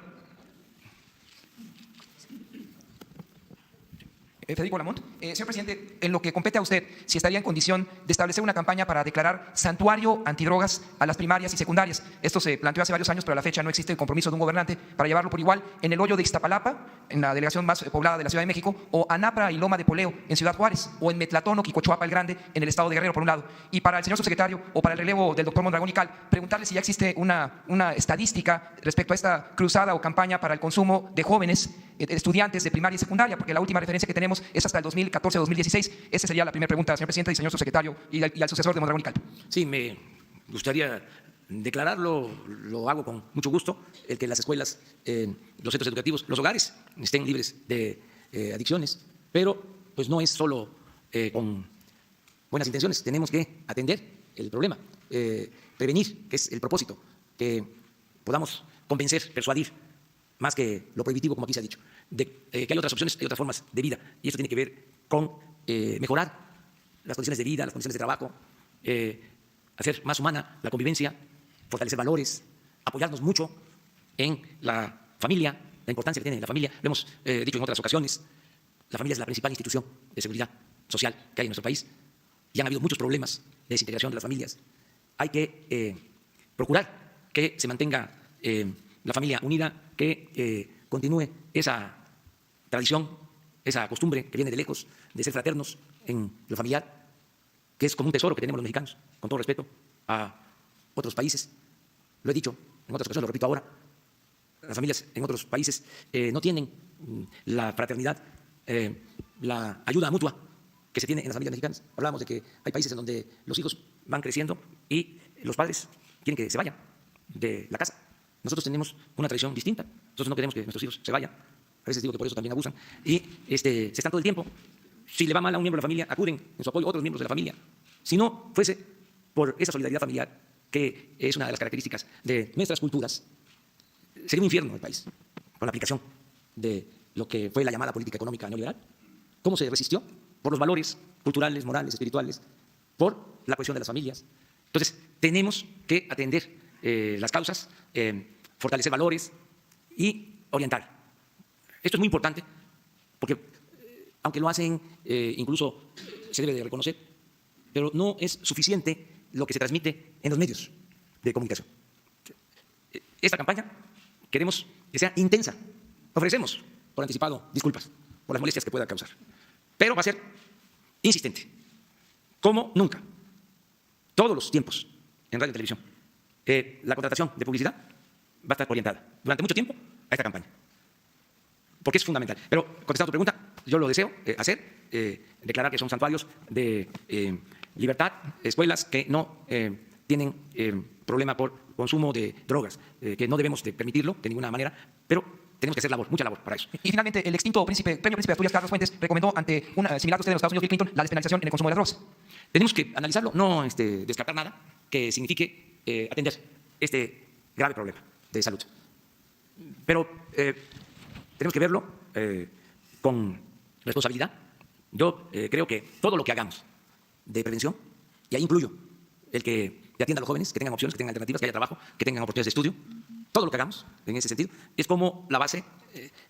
Federico Lamont. Señor presidente, en lo que compete a usted, si estaría en condición de establecer una campaña para declarar santuario antidrogas a las primarias y secundarias. Esto se planteó hace varios años, pero a la fecha no existe el compromiso de un gobernante para llevarlo por igual en el hoyo de Iztapalapa, en la delegación más poblada de la Ciudad de México, o Anapra y Loma de Poleo, en Ciudad Juárez, o en Metlatónoc y Cochuapa el Grande, en el estado de Guerrero, por un lado. Y para el señor subsecretario, o para el relevo del doctor Mondragón y Cal, preguntarle si ya existe una estadística respecto a esta cruzada o campaña para el consumo de jóvenes estudiantes de primaria y secundaria, porque la última referencia que tenemos es hasta el 2014 o 2016. Esa sería la primera pregunta, señor presidente y señor subsecretario, y al sucesor de Mondragón y Cal. Sí, me gustaría declararlo, lo hago con mucho gusto, el que las escuelas, los centros educativos, los hogares estén libres de adicciones, pero pues no es solo con buenas intenciones, tenemos que atender el problema, prevenir, que es el propósito, que podamos convencer, persuadir, más que lo prohibitivo, como aquí se ha dicho, de que hay otras opciones, hay otras formas de vida, y eso tiene que ver con mejorar las condiciones de vida, las condiciones de trabajo, hacer más humana la convivencia, fortalecer valores, apoyarnos mucho en la familia, la importancia que tiene la familia. Lo hemos dicho en otras ocasiones, la familia es la principal institución de seguridad social que hay en nuestro país, y han habido muchos problemas de desintegración de las familias. Hay que procurar que se mantenga la familia unida, que continúe esa tradición, esa costumbre que viene de lejos, de ser fraternos en lo familiar, que es como un tesoro que tenemos los mexicanos, con todo respeto a otros países. Lo he dicho en otras ocasiones, lo repito ahora, las familias en otros países no tienen la fraternidad, la ayuda mutua que se tiene en las familias mexicanas. Hablábamos de que hay países en donde los hijos van creciendo y los padres quieren que se vayan de la casa. Nosotros tenemos una tradición distinta. Nosotros no queremos que nuestros hijos se vayan. A veces digo que por eso también abusan. Y se están todo el tiempo. Si le va mal a un miembro de la familia, acuden en su apoyo a otros miembros de la familia. Si no fuese por esa solidaridad familiar, que es una de las características de nuestras culturas, sería un infierno el país, con la aplicación de lo que fue la llamada política económica neoliberal. ¿Cómo se resistió? Por los valores culturales, morales, espirituales, por la cohesión de las familias. Entonces, tenemos que atender las causas, fortalecer valores y orientar. Esto es muy importante porque, aunque lo hacen, incluso se debe de reconocer, pero no es suficiente lo que se transmite en los medios de comunicación. Esta campaña queremos que sea intensa. Ofrecemos, por anticipado, disculpas por las molestias que pueda causar, pero va a ser insistente, como nunca, todos los tiempos en radio y televisión. La contratación de publicidad va a estar orientada durante mucho tiempo a esta campaña, porque es fundamental. Pero, contestando a tu pregunta, yo lo deseo hacer, declarar que son santuarios de libertad, escuelas que no tienen problema por consumo de drogas, que no debemos de permitirlo de ninguna manera, pero tenemos que hacer labor, mucha labor para eso. Y finalmente, el extinto premio Príncipe de Asturias, Carlos Fuentes, recomendó ante una similar a usted en los Estados Unidos, Bill Clinton, la despenalización en el consumo de las drogas. Tenemos que analizarlo, no descartar nada que signifique atender este grave problema de salud. Pero tenemos que verlo con responsabilidad. Yo creo que todo lo que hagamos de prevención, y ahí incluyo el que atienda a los jóvenes, que tengan opciones, que tengan alternativas, que haya trabajo, que tengan oportunidades de estudio, todo lo que hagamos en ese sentido es como la base,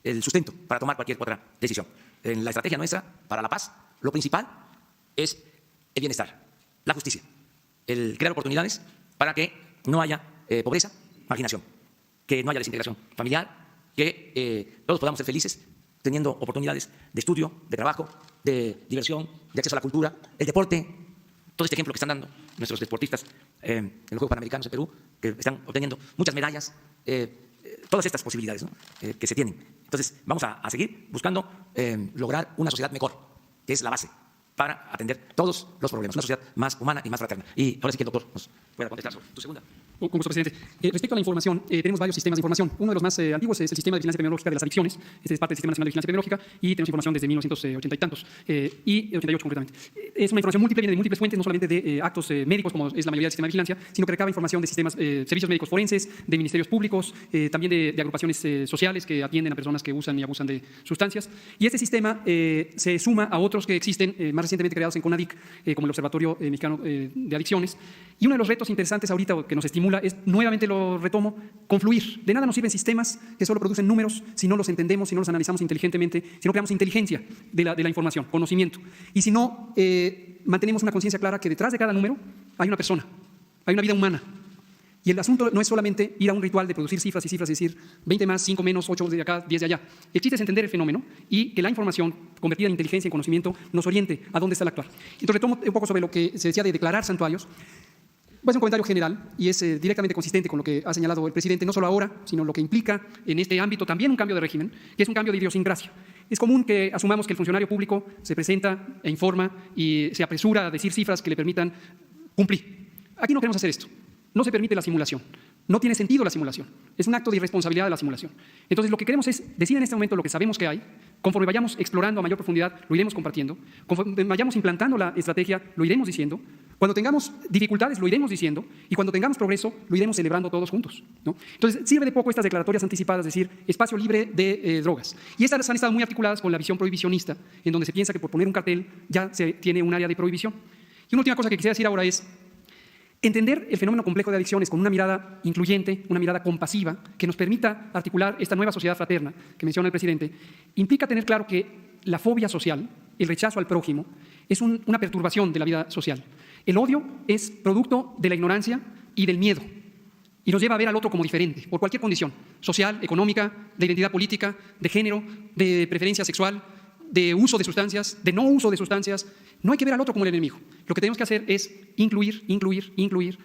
el sustento para tomar cualquier otra decisión. En la estrategia nuestra para la paz, lo principal es el bienestar, la justicia, el crear oportunidades para que no haya pobreza, marginación, que no haya desintegración familiar, que todos podamos ser felices teniendo oportunidades de estudio, de trabajo, de diversión, de acceso a la cultura, el deporte. Todo este ejemplo que están dando nuestros deportistas en los Juegos Panamericanos de Perú, que están obteniendo muchas medallas, todas estas posibilidades, ¿no?, que se tienen. Entonces, vamos a seguir buscando lograr una sociedad mejor, que es la base para atender todos los problemas, una sociedad más humana y más fraterna. Y ahora sí que el doctor nos pueda contestar sobre tu segunda. Con gusto, presidente. Respecto a la información, tenemos varios sistemas de información. Uno de los más antiguos es el Sistema de Vigilancia Epidemiológica de las Adicciones. Este es parte del Sistema Nacional de Vigilancia Epidemiológica y tenemos información desde 1980 y tantos, y 88 concretamente. Es una información múltiple, viene de múltiples fuentes, no solamente de actos médicos, como es la mayoría del sistema de vigilancia, sino que recaba información de sistemas, servicios médicos forenses, de ministerios públicos, también de agrupaciones sociales que atienden a personas que usan y abusan de sustancias. Y este sistema se suma a otros que existen más recientemente creados en CONADIC, como el Observatorio Mexicano de Adicciones. Y uno de los retos interesantes ahorita que nos estimula formula es, nuevamente lo retomo, confluir. De nada nos sirven sistemas que solo producen números si no los entendemos, si no los analizamos inteligentemente, si no creamos inteligencia de la información, conocimiento. Y si no mantenemos una conciencia clara que detrás de cada número hay una persona, hay una vida humana. Y el asunto no es solamente ir a un ritual de producir cifras y cifras, es decir, 20 más, 5 menos, 8 de acá, 10 de allá. El chiste es entender el fenómeno y que la información, convertida en inteligencia y conocimiento, nos oriente a dónde está el actuar. Entonces retomo un poco sobre lo que se decía de declarar santuarios. Voy a hacer un comentario general y es directamente consistente con lo que ha señalado el presidente, no solo ahora, sino lo que implica en este ámbito también un cambio de régimen, que es un cambio de idiosincrasia. Es común que asumamos que el funcionario público se presenta e informa y se apresura a decir cifras que le permitan cumplir. Aquí no queremos hacer esto. No se permite la simulación. No tiene sentido la simulación. Es un acto de irresponsabilidad de la simulación. Entonces, lo que queremos es decir en este momento lo que sabemos que hay. Conforme vayamos explorando a mayor profundidad, lo iremos compartiendo. Conforme vayamos implantando la estrategia, lo iremos diciendo. Cuando tengamos dificultades, lo iremos diciendo. Y cuando tengamos progreso, lo iremos celebrando todos juntos, ¿no? Entonces, sirve de poco estas declaratorias anticipadas, es decir, espacio libre de drogas. Y estas han estado muy articuladas con la visión prohibicionista, en donde se piensa que por poner un cartel ya se tiene un área de prohibición. Y una última cosa que quisiera decir ahora es entender el fenómeno complejo de adicciones con una mirada incluyente, una mirada compasiva, que nos permita articular esta nueva sociedad fraterna que menciona el presidente, implica tener claro que la fobia social, el rechazo al prójimo, es una perturbación de la vida social. El odio es producto de la ignorancia y del miedo, y nos lleva a ver al otro como diferente, por cualquier condición, social, económica, de identidad política, de género, de preferencia sexual, de uso de sustancias, de no uso de sustancias. No hay que ver al otro como el enemigo. Lo que tenemos que hacer es incluir,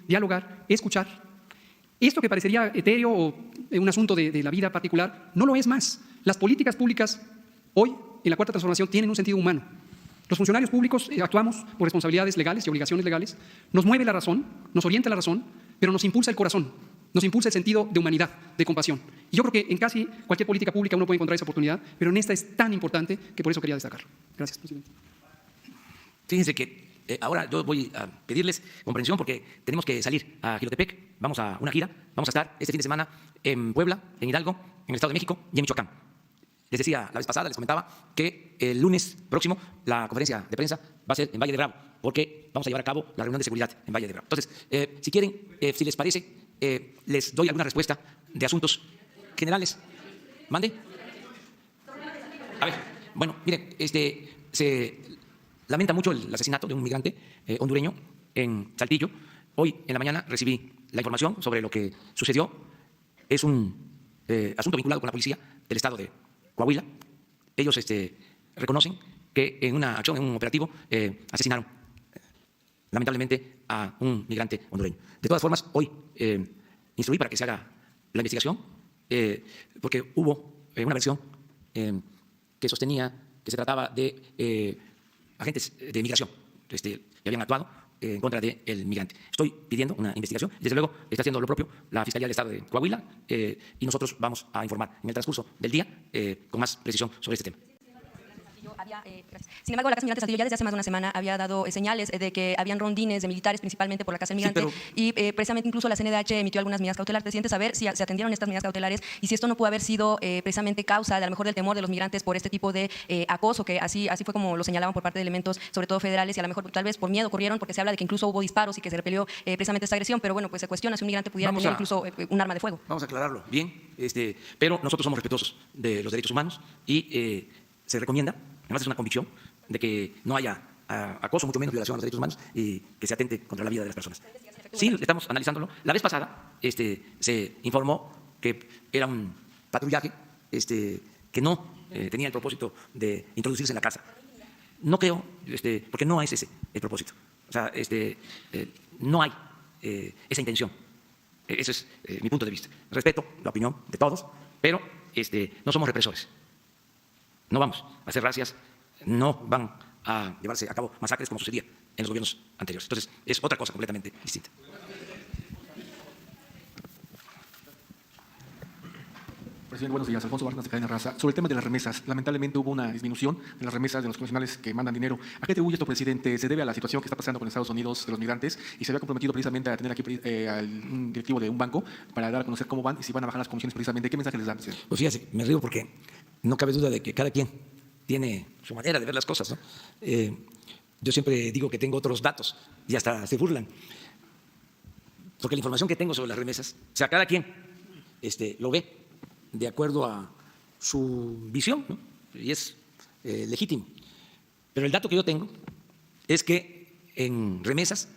dialogar, escuchar. Esto que parecería etéreo o un asunto de la vida particular, no lo es más. Las políticas públicas hoy, en la Cuarta Transformación, tienen un sentido humano. Los funcionarios públicos actuamos por responsabilidades legales y obligaciones legales. Nos mueve la razón, nos orienta la razón, pero nos impulsa el corazón, nos impulsa el sentido de humanidad, de compasión. Y yo creo que en casi cualquier política pública uno puede encontrar esa oportunidad, pero en esta es tan importante que por eso quería destacarlo. Gracias, presidente. Fíjense que ahora yo voy a pedirles comprensión porque tenemos que salir a Jilotepec, vamos a una gira, vamos a estar este fin de semana en Puebla, en Hidalgo, en el Estado de México y en Michoacán. Les decía la vez pasada, les comentaba que el lunes próximo la conferencia de prensa va a ser en Valle de Bravo, porque vamos a llevar a cabo la reunión de seguridad en Valle de Bravo. Entonces, si quieren, si les parece, les doy alguna respuesta de asuntos generales. ¿Mande? A ver, bueno, miren, se lamenta mucho el asesinato de un migrante hondureño en Saltillo. Hoy en la mañana recibí la información sobre lo que sucedió. Es un asunto vinculado con la policía del estado de Coahuila. Ellos reconocen que en una acción, en un operativo, asesinaron lamentablemente a un migrante hondureño. De todas formas, hoy instruí para que se haga la investigación, porque hubo una versión que sostenía que se trataba de agentes de migración que habían actuado en contra del migrante. Estoy pidiendo una investigación. Desde luego está haciendo lo propio la Fiscalía del Estado de Coahuila y nosotros vamos a informar en el transcurso del día con más precisión sobre este tema. Sin embargo, la Casa Migrante Saltillo ya desde hace más de una semana había dado señales de que habían rondines de militares, principalmente por la Casa Migrante, y precisamente incluso la CNDH emitió algunas medidas cautelares. Presidente, saber si se atendieron estas medidas cautelares y si esto no pudo haber sido precisamente causa de a lo mejor del temor de los migrantes por este tipo de acoso, que así fue como lo señalaban por parte de elementos, sobre todo federales, y a lo mejor tal vez por miedo corrieron, porque se habla de que incluso hubo disparos y que se repelió precisamente esta agresión, pero bueno, pues se cuestiona si un migrante pudiera tener incluso un arma de fuego. Vamos a aclararlo bien, pero nosotros somos respetuosos de los derechos humanos y se recomienda, además es una convicción, de que no haya acoso, mucho menos violación a los derechos humanos y que se atente contra la vida de las personas. Sí, estamos analizándolo. La vez pasada se informó que era un patrullaje que no tenía el propósito de introducirse en la casa. No creo, porque no es ese el propósito. O sea, no hay esa intención. Ese es mi punto de vista. Respeto la opinión de todos, pero no somos represores. No vamos a hacer racias, no van a llevarse a cabo masacres como sucedía en los gobiernos anteriores. Entonces, es otra cosa completamente distinta. Presidente, buenos días. Alfonso Vargas, de Cadena Raza. Sobre el tema de las remesas, lamentablemente hubo una disminución en las remesas de los connacionales que mandan dinero. ¿A qué atribuye esto, presidente? ¿Se debe a la situación que está pasando con Estados Unidos de los migrantes y se había comprometido precisamente a tener aquí un directivo de un banco para dar a conocer cómo van y si van a bajar las comisiones precisamente? ¿Qué mensaje les dan, presidente? Pues fíjate, me río porque no cabe duda de que cada quien tiene su manera de ver las cosas, ¿no? Yo siempre digo que tengo otros datos y hasta se burlan. porque la información que tengo sobre las remesas, o sea, cada quien lo ve de acuerdo a su visión, ¿no? Y es legítimo. Pero el dato que yo tengo es que en remesas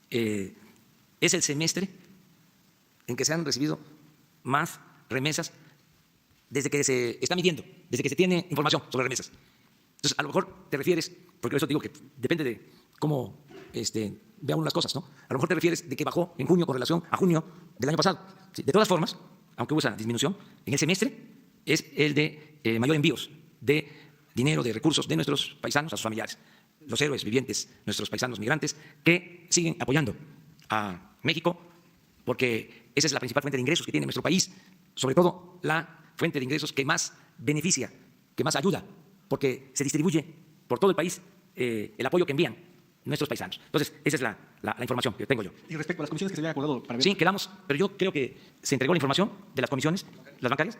es el semestre en que se han recibido más remesas desde que se está midiendo, desde que se tiene información sobre remesas. Entonces, a lo mejor te refieres, porque eso digo que depende de cómo vea uno las cosas, ¿no? A lo mejor te refieres de que bajó en junio con relación a junio del año pasado. Sí, de todas formas, aunque hubo esa disminución, en el semestre es el de mayor envíos de dinero, de recursos de nuestros paisanos a sus familiares, los héroes vivientes, nuestros paisanos migrantes, que siguen apoyando a México, porque esa es la principal fuente de ingresos que tiene nuestro país, sobre todo la fuente de ingresos que más beneficia, que más ayuda, porque se distribuye por todo el país el apoyo que envían nuestros paisanos. Entonces, esa es la información que tengo yo. Y respecto a las comisiones que se habían acordado para ver... Sí, quedamos, pero yo creo que se entregó la información de las comisiones, las bancarias.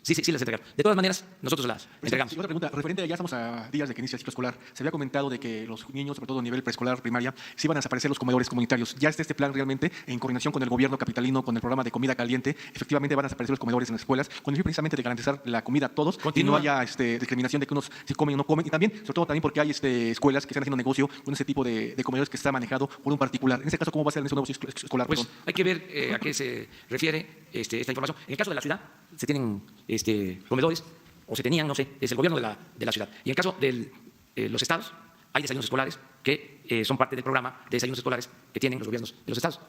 Sí, las entregaron. De todas maneras, nosotros las entregamos. Otra pregunta, referente a ya estamos a días de que inicia el ciclo escolar. Se había comentado de que los niños, sobre todo a nivel preescolar, primaria, se iban a desaparecer los comedores comunitarios. ¿Ya está este plan realmente en coordinación con el gobierno capitalino, con el programa de comida caliente? Efectivamente van a desaparecer los comedores en las escuelas, con el fin precisamente de garantizar la comida a todos. Continúa. Y no haya discriminación de que unos se comen o no comen. Y también, sobre todo también porque hay escuelas que están haciendo negocio con ese tipo de comedores que está manejado por un particular. En este caso, ¿cómo va a ser en ese nuevo ciclo escolar? Pues hay que ver a qué se refiere esta información. En el caso de la ciudad, se tienen comedores, o se tenían, no sé, es el gobierno de la ciudad. Y en el caso de los estados, hay desayunos escolares que son parte del programa de desayunos escolares que tienen los gobiernos de los estados.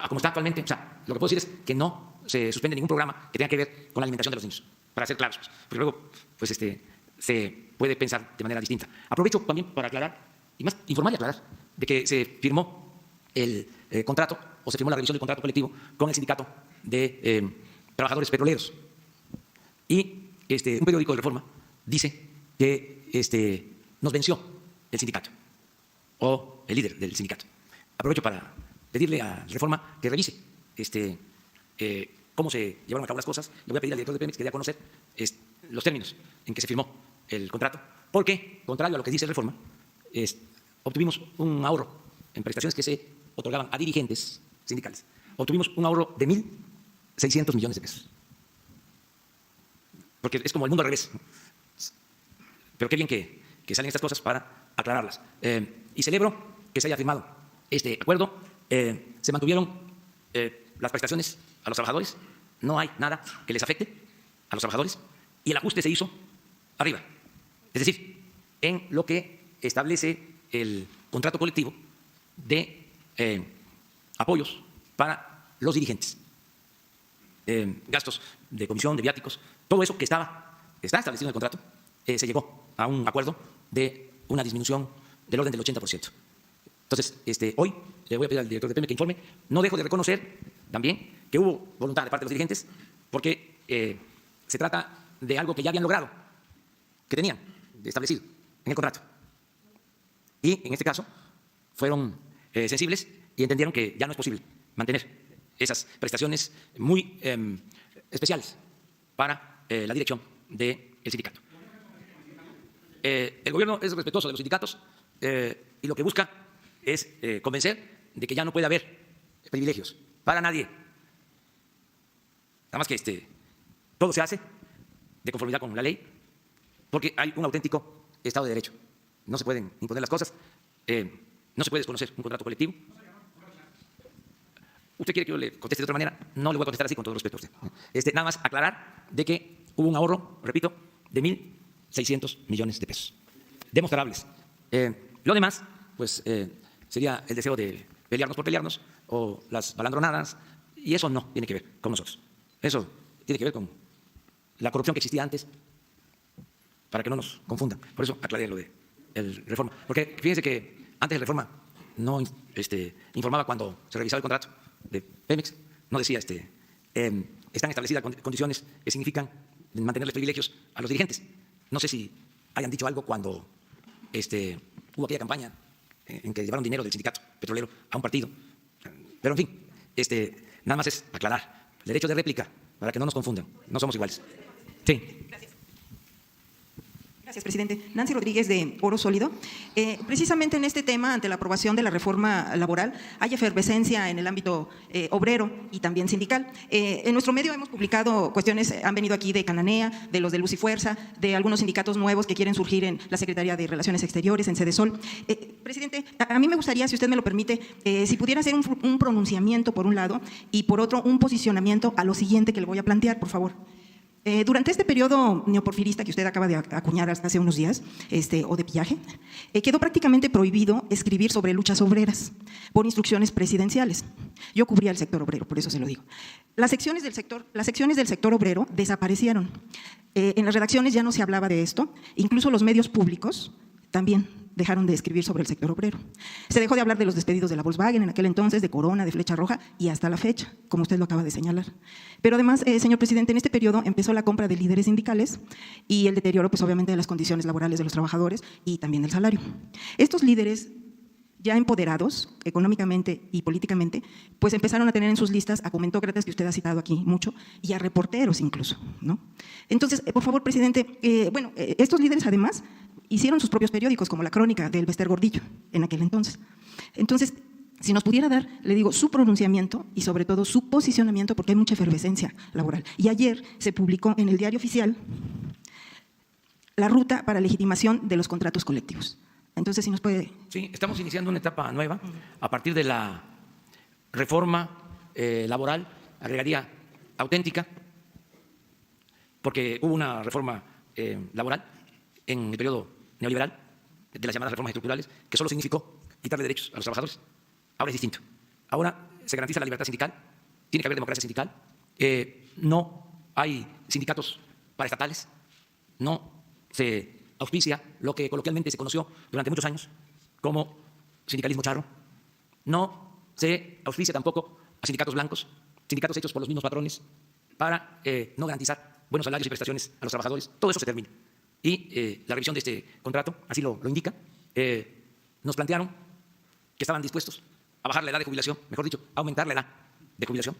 Como está actualmente, o sea, lo que puedo decir es que no se suspende ningún programa que tenga que ver con la alimentación de los niños, para ser claros, porque luego pues, se puede pensar de manera distinta. Aprovecho también para aclarar, y más informar y aclarar, de que se firmó el contrato, o se firmó la revisión del contrato colectivo con el sindicato de trabajadores petroleros. Y un periódico de Reforma dice que nos venció el sindicato, o el líder del sindicato. Aprovecho para pedirle a Reforma que revise cómo se llevaron a cabo las cosas. Le voy a pedir al director de Pemex que dé a conocer los términos en que se firmó el contrato, porque, contrario a lo que dice Reforma, obtuvimos un ahorro en prestaciones que se otorgaban a dirigentes sindicales. Obtuvimos un ahorro de 1.600 millones de pesos. Porque es como el mundo al revés. Pero qué bien que salen estas cosas para aclararlas. Y celebro que se haya firmado este acuerdo. Se mantuvieron las prestaciones a los trabajadores. No hay nada que les afecte a los trabajadores. Y el ajuste se hizo arriba. Es decir, en lo que establece el contrato colectivo de apoyos para los dirigentes. Gastos de comisión, de viáticos, todo eso que está establecido en el contrato, se llegó a un acuerdo de una disminución del orden del 80%. Entonces, hoy le voy a pedir al director de Pemex que informe. No dejo de reconocer también que hubo voluntad de parte de los dirigentes, porque se trata de algo que ya habían logrado, que tenían establecido en el contrato. Y en este caso fueron sensibles y entendieron que ya no es posible mantener esas prestaciones muy especiales para la dirección del sindicato. El gobierno es respetuoso de los sindicatos y lo que busca es convencer de que ya no puede haber privilegios para nadie. Nada más que todo se hace de conformidad con la ley, porque hay un auténtico Estado de Derecho. No se pueden imponer las cosas, no se puede desconocer un contrato colectivo. ¿Usted quiere que yo le conteste de otra manera? No le voy a contestar así, con todo respeto a usted. Nada más aclarar de que hubo un ahorro, repito, de 1.600 millones de pesos. Demostrables. Lo demás, pues, sería el deseo de pelearnos por pelearnos, o las balandronadas, y eso no tiene que ver con nosotros. Eso tiene que ver con la corrupción que existía antes, para que no nos confundan. Por eso aclaré lo de el Reforma. Porque fíjense que antes el Reforma no informaba cuando se revisaba el contrato de Pemex, no decía están establecidas condiciones que significan mantenerles privilegios a los dirigentes. No sé si hayan dicho algo cuando hubo aquella campaña en que llevaron dinero del sindicato petrolero a un partido. Pero en fin, nada más es aclarar. El derecho de réplica, para que no nos confundan. No somos iguales. Sí. Gracias. Gracias, presidente. Nancy Rodríguez, de Oro Sólido. Precisamente en este tema, ante la aprobación de la reforma laboral, hay efervescencia en el ámbito obrero y también sindical. En nuestro medio hemos publicado cuestiones, han venido aquí de Cananea, de los de Luz y Fuerza, de algunos sindicatos nuevos que quieren surgir en la Secretaría de Relaciones Exteriores, en Sedesol. Presidente, a mí me gustaría, si usted me lo permite, si pudiera hacer un pronunciamiento por un lado y por otro un posicionamiento a lo siguiente que le voy a plantear, por favor. Durante este periodo neoporfirista que usted acaba de acuñar hace unos días, o de pillaje, quedó prácticamente prohibido escribir sobre luchas obreras por instrucciones presidenciales. Yo cubría el sector obrero, por eso se lo digo. Las secciones del sector obrero desaparecieron. En las redacciones ya no se hablaba de esto, incluso los medios públicos también dejaron de escribir sobre el sector obrero. Se dejó de hablar de los despedidos de la Volkswagen en aquel entonces, de Corona, de Flecha Roja, y hasta la fecha, como usted lo acaba de señalar. Pero además, señor presidente, en este periodo empezó la compra de líderes sindicales y el deterioro, pues obviamente, de las condiciones laborales de los trabajadores y también del salario. Estos líderes, ya empoderados económicamente y políticamente, pues empezaron a tener en sus listas a comentócratas, que usted ha citado aquí mucho, y a reporteros incluso, ¿no? Entonces, por favor, presidente, estos líderes además hicieron sus propios periódicos, como La Crónica del Bester Gordillo, en aquel entonces. Entonces, si nos pudiera dar, le digo, su pronunciamiento y sobre todo su posicionamiento, porque hay mucha efervescencia laboral. Y ayer se publicó en el Diario Oficial la ruta para legitimación de los contratos colectivos. Entonces, si nos puede… Sí, estamos iniciando una etapa nueva a partir de la reforma laboral, agregaría auténtica, porque hubo una reforma laboral en el periodo neoliberal, de las llamadas reformas estructurales, que solo significó quitarle derechos a los trabajadores. Ahora es distinto. Ahora se garantiza la libertad sindical, tiene que haber democracia sindical, no hay sindicatos paraestatales, no se auspicia lo que coloquialmente se conoció durante muchos años como sindicalismo charro, no se auspicia tampoco a sindicatos blancos, sindicatos hechos por los mismos patrones para no garantizar buenos salarios y prestaciones a los trabajadores. Todo eso se termina. Y la revisión de este contrato así lo indica. Nos plantearon que estaban dispuestos a bajar la edad de jubilación, mejor dicho, a aumentar la edad de jubilación.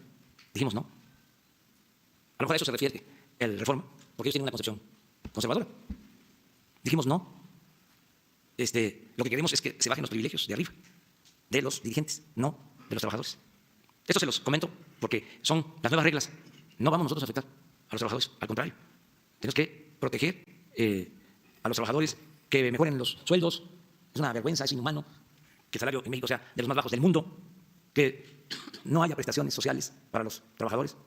Dijimos no. A lo mejor a eso se refiere el reforma, porque ellos tienen una concepción conservadora. Dijimos no. Lo que queremos es que se bajen los privilegios de arriba, de los dirigentes, no de los trabajadores. Esto se los comento porque son las nuevas reglas. No vamos nosotros a afectar a los trabajadores, al contrario. Tenemos que proteger a los trabajadores, que mejoren los sueldos. Es una vergüenza, es inhumano que el salario en México sea de los más bajos del mundo, que no haya prestaciones sociales para los trabajadores.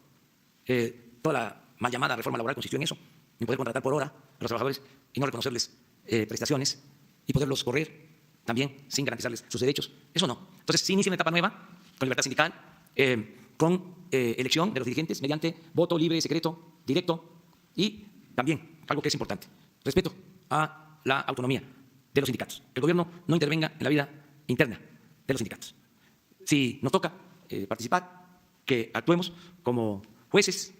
Toda la mal llamada reforma laboral consistió en eso, en poder contratar por hora a los trabajadores y no reconocerles prestaciones y poderlos correr también sin garantizarles sus derechos. Eso no. Entonces, se inicia una etapa nueva con libertad sindical, con elección de los dirigentes mediante voto libre, secreto, directo y también, algo que es importante, respeto a la autonomía de los sindicatos. Que el gobierno no intervenga en la vida interna de los sindicatos. Si nos toca participar, que actuemos como jueces,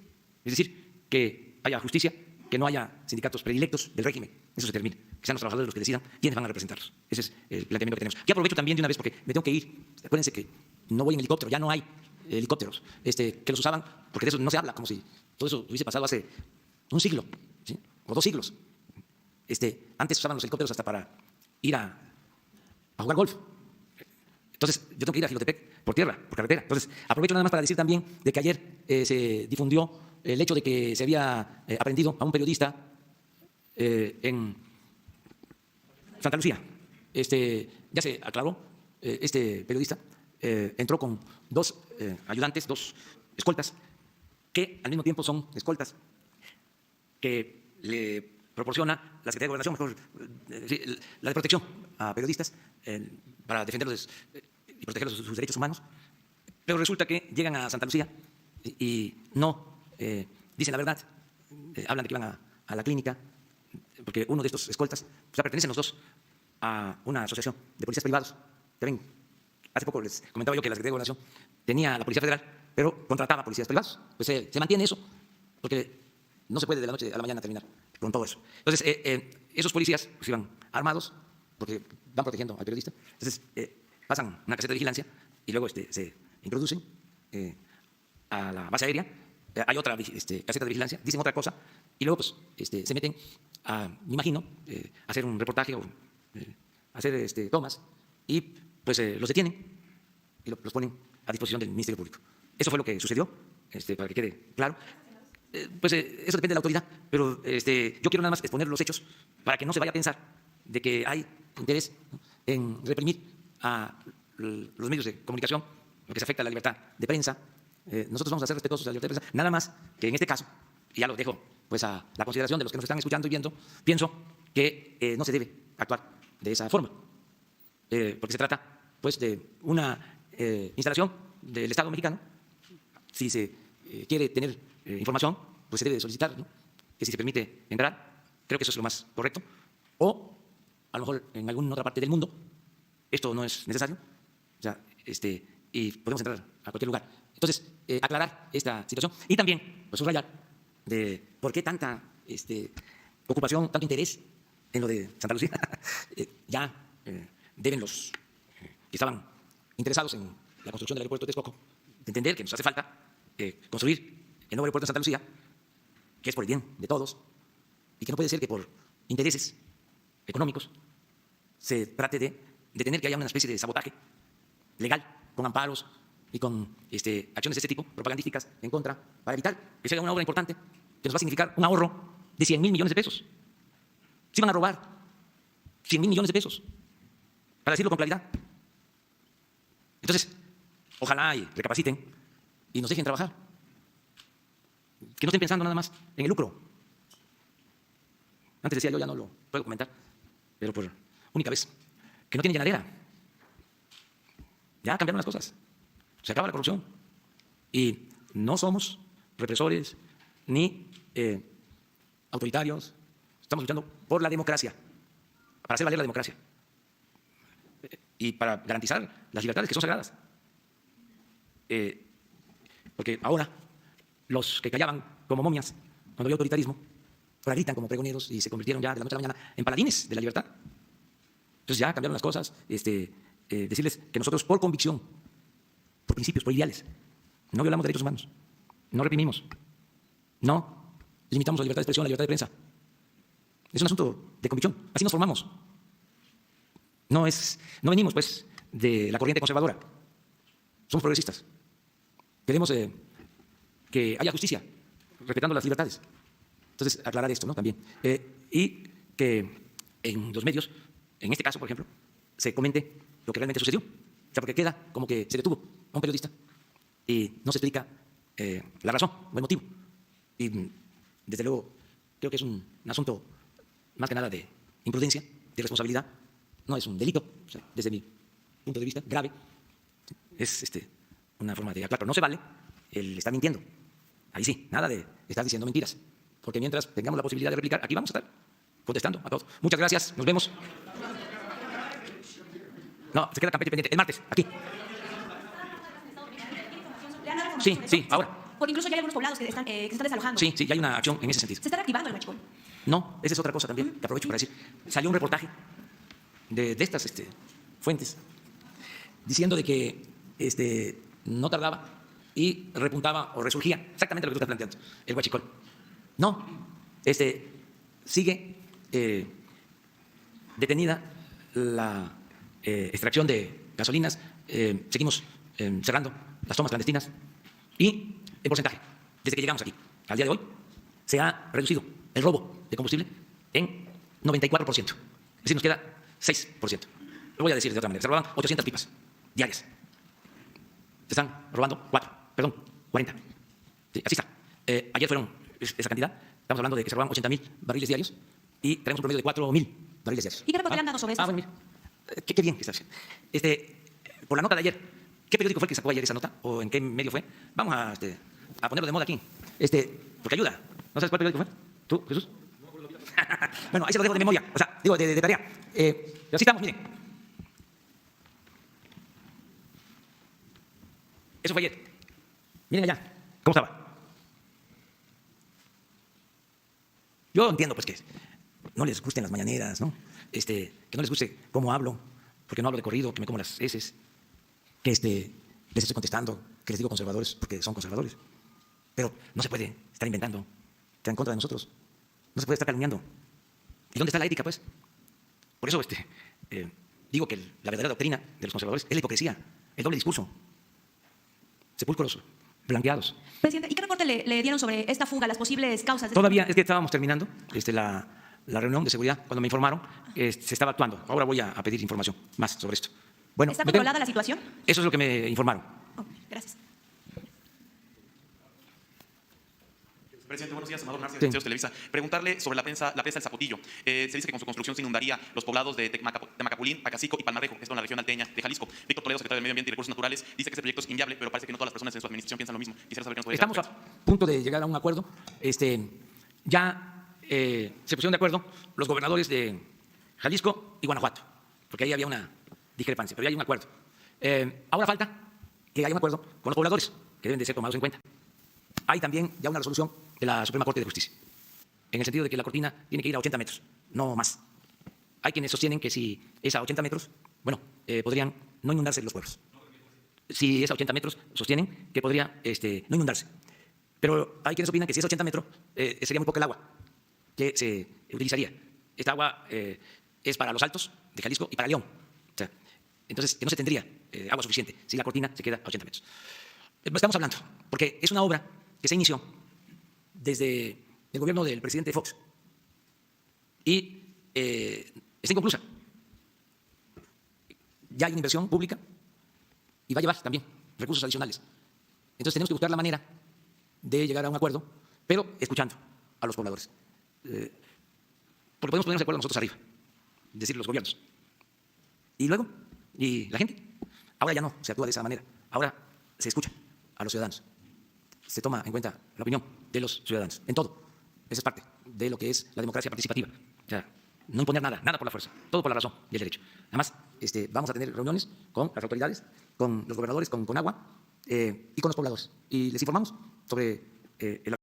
es decir, que haya justicia, que no haya sindicatos predilectos del régimen. Eso se termina. Que sean los trabajadores los que decidan quiénes van a representarlos. Ese es el planteamiento que tenemos. Y aprovecho también de una vez porque me tengo que ir. Acuérdense que no voy en helicóptero, ya no hay helicópteros que los usaban, porque de eso no se habla, como si todo eso hubiese pasado hace un siglo, ¿sí? O 2 siglos. Antes usaban los helicópteros hasta para ir a jugar golf. Entonces, yo tengo que ir a Jilotepec por tierra, por carretera. Entonces, aprovecho nada más para decir también de que ayer se difundió el hecho de que se había aprendido a un periodista en Santa Lucía. Ya se aclaró, este periodista entró con 2 ayudantes, 2 escoltas, que al mismo tiempo son escoltas que le proporciona la Secretaría de Gobernación, mejor, la de protección a periodistas para defenderlos y proteger sus derechos humanos. Pero resulta que llegan a Santa Lucía y no dicen la verdad, hablan de que van a la clínica, porque uno de estos escoltas, pertenecen los 2 a una asociación de policías privados. También, hace poco les comentaba yo que la Secretaría de Gobernación tenía la Policía Federal, pero contrataba policías privados. Pues se mantiene eso, porque no se puede de la noche a la mañana terminar con todo eso. Entonces, esos policías pues, iban armados, porque van protegiendo al periodista. Entonces, pasan una caseta de vigilancia y luego se introducen a la base aérea. Hay otra caseta de vigilancia, dicen otra cosa y luego pues, se meten me imagino, hacer un reportaje o hacer tomas y pues los detienen y los ponen a disposición del Ministerio Público. Eso fue lo que sucedió, para que quede claro. Pues eso depende de la autoridad, pero yo quiero nada más exponer los hechos para que no se vaya a pensar de que hay interés, ¿no?, en reprimir a los medios de comunicación, lo que se afecta a la libertad de prensa. Nosotros vamos a ser respetuosos de la libertad de prensa, nada más que en este caso, y ya lo dejo pues a la consideración de los que nos están escuchando y viendo, pienso que no se debe actuar de esa forma, porque se trata pues de una instalación del Estado mexicano. Si se quiere tener información, pues se debe solicitar, ¿no?, que si se permite entrar, creo que eso es lo más correcto, o a lo mejor en alguna otra parte del mundo esto no es necesario, o sea, y podemos entrar a cualquier lugar. Entonces, aclarar esta situación y también pues, subrayar de por qué tanta ocupación, tanto interés en lo de Santa Lucía. Ya deben los que estaban interesados en la construcción del aeropuerto de Texcoco de entender que nos hace falta construir el nuevo aeropuerto de Santa Lucía, que es por el bien de todos, y que no puede ser que por intereses económicos se trate de detener que haya una especie de sabotaje legal, con amparos y con acciones de este tipo, propagandísticas en contra, para evitar que se haga una obra importante que nos va a significar un ahorro de 100,000 millones de pesos. Si van a robar 100,000 millones de pesos, para decirlo con claridad. Entonces, ojalá y recapaciten y nos dejen trabajar. Que no estén pensando nada más en el lucro. Antes decía yo, ya no lo puedo comentar, pero por única vez, que no tienen llenadera. Ya cambiaron las cosas. Se acaba la corrupción. Y no somos represores ni autoritarios. Estamos luchando por la democracia, para hacer valer la democracia y para garantizar las libertades que son sagradas. Porque ahora los que callaban como momias cuando había autoritarismo, ahora gritan como pregoneros y se convirtieron ya de la noche a la mañana en paladines de la libertad. Entonces ya cambiaron las cosas. Decirles que nosotros por convicción, por principios, por ideales, no violamos derechos humanos, no reprimimos, no limitamos la libertad de expresión, la libertad de prensa. Es un asunto de convicción. Así nos formamos. No venimos pues de la corriente conservadora. Somos progresistas. Queremos que haya justicia, respetando las libertades. Entonces, aclarar esto, ¿no? También. Y que en los medios, en este caso, por ejemplo, se comente lo que realmente sucedió. O sea, porque queda como que se detuvo a un periodista y no se explica la razón o el motivo. Y, desde luego, creo que es un asunto más que nada de imprudencia, de responsabilidad. No es un delito, o sea, desde mi punto de vista, grave. Es una forma de actuar, pero no se vale el estar mintiendo. Ahí sí, nada de estar diciendo mentiras. Porque mientras tengamos la posibilidad de replicar, aquí vamos a estar contestando a todos. Muchas gracias, nos vemos. No, se queda Campeche pendiente. El martes, aquí. Sí, ahora. Porque incluso ya hay algunos poblados que se están desalojando. Sí, ya hay una acción en ese sentido. ¿Se está reactivando el huachicol? No, esa es otra cosa también, que aprovecho para decir. Salió un reportaje de estas fuentes diciendo de que no tardaba y repuntaba o resurgía exactamente lo que tú estás planteando, el huachicol. No, sigue detenida la extracción de gasolinas, seguimos cerrando las tomas clandestinas y en porcentaje, desde que llegamos aquí al día de hoy, se ha reducido el robo de combustible en 94%. Es decir, nos queda 6%. Lo voy a decir de otra manera. Se robaban 800 pipas diarias. Se están robando 40. Sí, así está. Ayer fueron esa cantidad. Estamos hablando de que se roban 80,000 barriles diarios y tenemos un promedio de 4,000 barriles diarios. ¿Y qué reporte le han dado sobre eso? Bueno, mira. Qué bien que está haciendo. Por la nota de ayer, ¿qué periódico fue el que sacó ayer esa nota? ¿O en qué medio fue? Vamos a ponerlo de moda aquí. Porque ayuda. ¿No sabes cuál periódico fue? ¿Tú, Jesús? Bueno, ahí se lo dejo de memoria. O sea, digo, de tarea. Pero así estamos, miren. Eso fue ayer. Miren allá. ¿Cómo estaba? Yo entiendo, pues, que no les gusten las mañaneras, ¿no? Que no les guste cómo hablo, porque no hablo de corrido, que me como las heces, que les estoy contestando, que les digo conservadores, porque son conservadores. Pero no se puede estar inventando, que en contra de nosotros. No se puede estar calumniando. ¿Y dónde está la ética, pues? Por eso digo que la verdadera doctrina de los conservadores es la hipocresía, el doble discurso, sepulcros blanqueados. Presidente, ¿y qué reporte le dieron sobre esta fuga, las posibles causas? Todavía es que estábamos terminando la reunión de seguridad cuando me informaron que se estaba actuando. Ahora voy a pedir información más sobre esto. Bueno, ¿Está controlada la situación? Eso es lo que me informaron. Gracias. Presidente, buenos días, Amador Narcia, de Noticias Televisa. Preguntarle sobre la presa El Zapotillo. Se dice que con su construcción se inundaría los poblados de Temacapulín, Acacico y Palmarrejo, esto en la región alteña de Jalisco. Víctor Toledo, secretario de Medio Ambiente y Recursos Naturales, dice que este proyecto es inviable, pero parece que no todas las personas en su administración piensan lo mismo. Quisiera saber qué nos puede decir. Estamos a punto de llegar a un acuerdo. Ya se pusieron de acuerdo los gobernadores de Jalisco y Guanajuato, porque ahí había una discrepancia, pero ya hay un acuerdo. Ahora falta que haya un acuerdo con los pobladores, que deben de ser tomados en cuenta. Hay también ya una resolución de la Suprema Corte de Justicia, en el sentido de que la cortina tiene que ir a 80 metros, no más. Hay quienes sostienen que si es a 80 metros, bueno, podrían no inundarse los pueblos. Si es a 80 metros, sostienen que podría no inundarse. Pero hay quienes opinan que si es a 80 metros, sería muy poca el agua que se utilizaría. Esta agua es para los Altos de Jalisco y para León. O sea, entonces, no se tendría agua suficiente si la cortina se queda a 80 metros. Estamos hablando, porque es una obra que se inició desde el gobierno del presidente Fox y está inconclusa. Ya hay una inversión pública y va a llevar también recursos adicionales. Entonces tenemos que buscar la manera de llegar a un acuerdo, pero escuchando a los pobladores. Porque podemos ponernos de acuerdo nosotros arriba, decir los gobiernos. Y luego, y la gente. Ahora ya no se actúa de esa manera. Ahora se escucha a los ciudadanos. Se toma en cuenta la opinión de los ciudadanos, en todo. Esa es parte de lo que es la democracia participativa. O sea, no imponer nada, nada por la fuerza, todo por la razón y el derecho. Además, vamos a tener reuniones con las autoridades, con los gobernadores, con Conagua y con los pobladores. Y les informamos sobre el